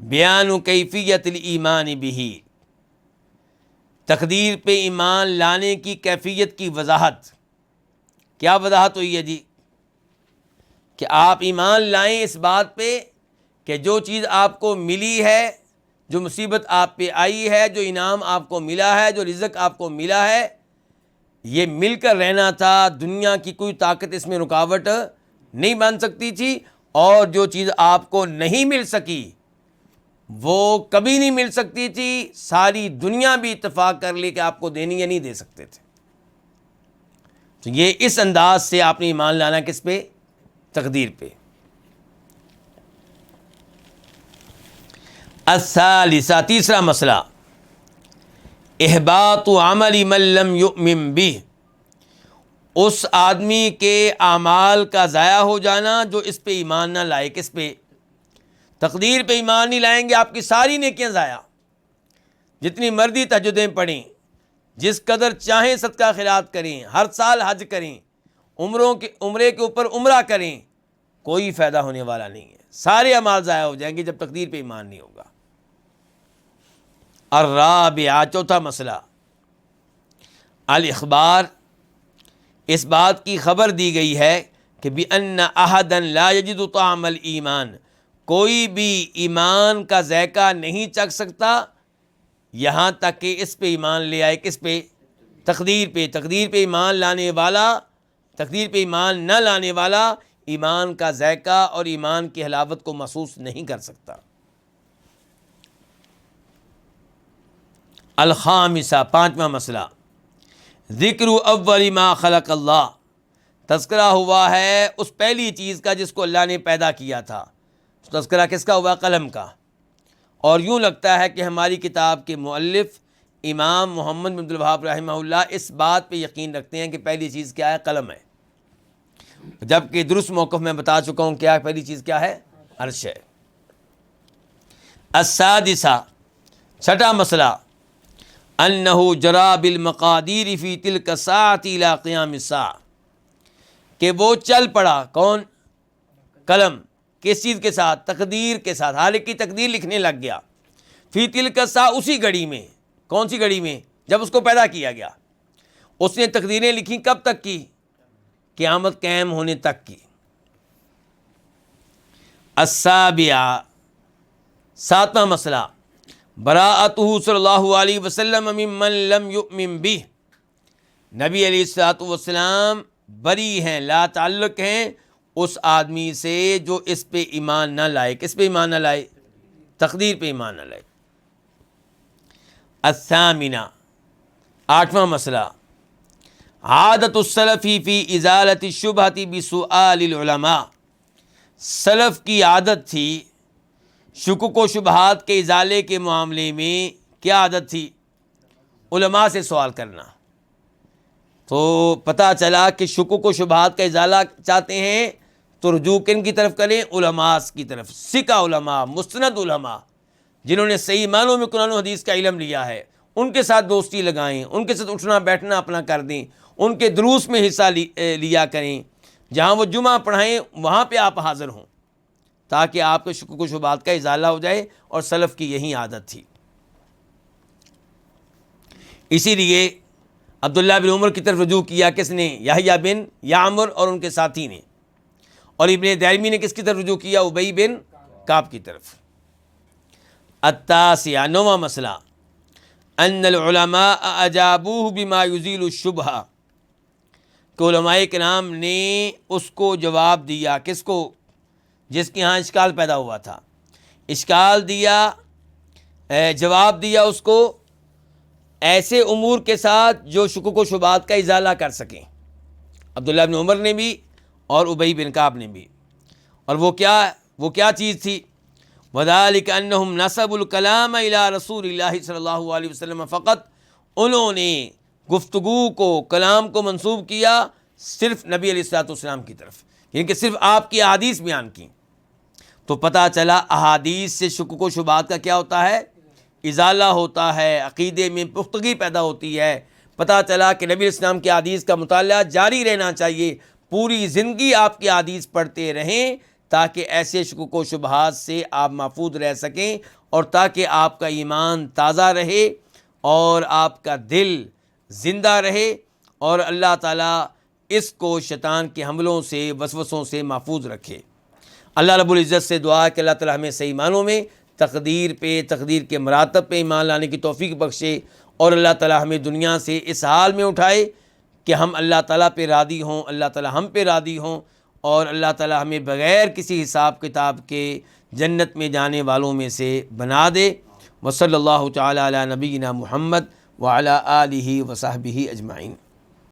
بیان کیفیت الایمان بہ، تقدیر پہ ایمان لانے کی کیفیت کی وضاحت۔ کیا وضاحت ہوئی ہے جی؟ کہ آپ ایمان لائیں اس بات پہ کہ جو چیز آپ کو ملی ہے، جو مصیبت آپ پہ آئی ہے، جو انعام آپ کو ملا ہے، جو رزق آپ کو ملا ہے، یہ مل کر رہنا تھا، دنیا کی کوئی طاقت اس میں رکاوٹ نہیں بن سکتی تھی، اور جو چیز آپ کو نہیں مل سکی وہ کبھی نہیں مل سکتی تھی، ساری دنیا بھی اتفاق کر لی کہ آپ کو دینی یا نہیں دے سکتے تھے۔ تو یہ اس انداز سے آپ نے ایمان لانا کس پہ؟ تقدیر پہ۔ الثالثہ، تیسرا مسئلہ، احباط عمل من لم یؤمن بہ، اس آدمی کے اعمال کا ضائع ہو جانا جو اس پہ ایمان نہ لائے۔ کس پہ؟ تقدیر پہ ایمان نہیں لائیں گے، آپ کی ساری نیکیاں ضائع، جتنی مرضی تہجدیں پڑھیں، جس قدر چاہیں صدقہ خیرات کریں، ہر سال حج کریں، عمرے کے اوپر عمرہ کریں، کوئی فائدہ ہونے والا نہیں ہے، سارے اعمال ضائع ہو جائیں گے جب تقدیر پہ ایمان نہیں ہوگا۔ الرابعہ، چوتھا مسئلہ، الاخبار، اس بات کی خبر دی گئی ہے کہ بِأَنَّ أَحَدًا لَا يَجِدُ طَعْمَ الْإِيمَانِ، کوئی بھی ایمان کا ذائقہ نہیں چکھ سکتا یہاں تک کہ اس پہ ایمان لے آئے۔ کس پہ؟ تقدیر پہ۔ تقدیر پہ ایمان لانے والا، تقدیر پہ ایمان نہ لانے والا ایمان کا ذائقہ اور ایمان کی حلاوت کو محسوس نہیں کر سکتا۔ الخامسہ، پانچواں مسئلہ، ذکر اول ما خلق اللہ، تذکرہ ہوا ہے اس پہلی چیز کا جس کو اللہ نے پیدا کیا تھا۔ تذکرہ کس کا ہوا؟ قلم کا۔ اور یوں لگتا ہے کہ ہماری کتاب کے مؤلف امام محمد بن عبد الوہاب رحمہ اللہ اس بات پہ یقین رکھتے ہیں کہ پہلی چیز کیا ہے؟ قلم ہے۔ جبکہ درست موقف میں بتا چکا ہوں کیا پہلی چیز کیا ہے؟ عرش ہے۔ السادسہ، چھٹا مسئلہ، انہ جرا بالمقادیر فی تلک الساعۃ الی قیام الساعہ، کہ وہ چل پڑا، کون؟ قلم، کس چیز کے ساتھ؟ تقدیر کے ساتھ، حالق کی تقدیر لکھنے لگ گیا، فی تلک الساعہ، اسی گھڑی میں۔ کون سی گھڑی میں؟ جب اس کو پیدا کیا گیا، اس نے تقدیریں لکھی، کب تک کی؟ قیامت قائم ہونے تک کی۔ السابعہ، ساتواں مسئلہ، براءتہ صلی اللہ علیہ وسلم ممن لم یؤمن بہ، نبی علیہ الصلوۃ والسلام بری ہیں، لا تعلق ہیں اس آدمی سے جو اس پہ ایمان نہ لائے۔ کس پہ ایمان نہ لائے؟ تقدیر پہ ایمان نہ لائے۔ الثامنہ، آٹھواں مسئلہ، عادت السلف فی ازالۃ الشبہۃ بسؤال العلماء، سلف کی عادت تھی شکوک و شبہات کے ازالے کے معاملے میں، کیا عادت تھی؟ علماء سے سوال کرنا۔ تو پتہ چلا کہ شکوک و شبہات کا ازالہ چاہتے ہیں تو رجوع کن کی طرف کریں؟ علماء کی طرف، ثقہ علماء، مستند علماء، جنہوں نے صحیح معنوں میں قرآن و حدیث کا علم لیا ہے، ان کے ساتھ دوستی لگائیں، ان کے ساتھ اٹھنا بیٹھنا اپنا کر دیں، ان کے دروس میں حصہ لیا کریں، جہاں وہ جمعہ پڑھائیں وہاں پہ آپ حاضر ہوں، تاکہ آپ کے شکوک و شبہات کا ازالہ ہو جائے، اور سلف کی یہی عادت تھی۔ اسی لیے عبداللہ بن عمر کی طرف رجوع کیا کس نے؟ یحییٰ بن یعمر اور ان کے ساتھی نے، اور ابن دارمی نے کس کی طرف رجوع کیا؟ ابی بن کعب کی طرف۔ التاسعہ، نواں مسئلہ، ان العلماء اجابوہ بما یزیل الشبہہ، کہ علماء کرام نے اس کو جواب دیا، کس کو؟ جس کے ہاں اشکال پیدا ہوا تھا، اشکال دیا، جواب دیا اس کو ایسے امور کے ساتھ جو شکوک و شبہات کا ازالہ کر سکیں، عبداللہ بن عمر نے بھی اور ابی بن کعب نے بھی۔ اور وہ کیا چیز تھی؟ وذالک انہم نسبوا الکلام الی رسول اللہ صلی اللہ علیہ وسلم فقط، انہوں نے گفتگو کو، کلام کو منسوب کیا صرف نبی علیہ الصلوۃ والسلام کی طرف، یعنی کہ صرف آپ کی احادیث بیان کی۔ تو پتہ چلا احادیث سے شکوک و شبہات کا کیا ہوتا ہے؟ ازالہ ہوتا ہے، عقیدے میں پختگی پیدا ہوتی ہے۔ پتہ چلا کہ نبی علیہ السلام کی احادیث کا مطالعہ جاری رہنا چاہیے، پوری زندگی آپ کی احادیث پڑھتے رہیں، تاکہ ایسے شکوک و شبہات سے آپ محفوظ رہ سکیں، اور تاکہ آپ کا ایمان تازہ رہے اور آپ کا دل زندہ رہے، اور اللہ تعالیٰ اس کو شیطان کے حملوں سے، وسوسوں سے محفوظ رکھے۔ اللہ رب العزت سے دعا کہ اللہ تعالیٰ ہمیں صحیح معنوں میں تقدیر پہ، تقدیر کے مراتب پہ ایمان لانے کی توفیق بخشے، اور اللہ تعالیٰ ہمیں دنیا سے اس حال میں اٹھائے کہ ہم اللہ تعالیٰ پہ راضی ہوں، اللہ تعالیٰ ہم پہ راضی ہوں، اور اللہ تعالیٰ ہمیں بغیر کسی حساب کتاب کے جنت میں جانے والوں میں سے بنا دے۔ وصلی اللہ تعالیٰ علی نبینا محمد وعلی آلہ وصحبہ اجمعین۔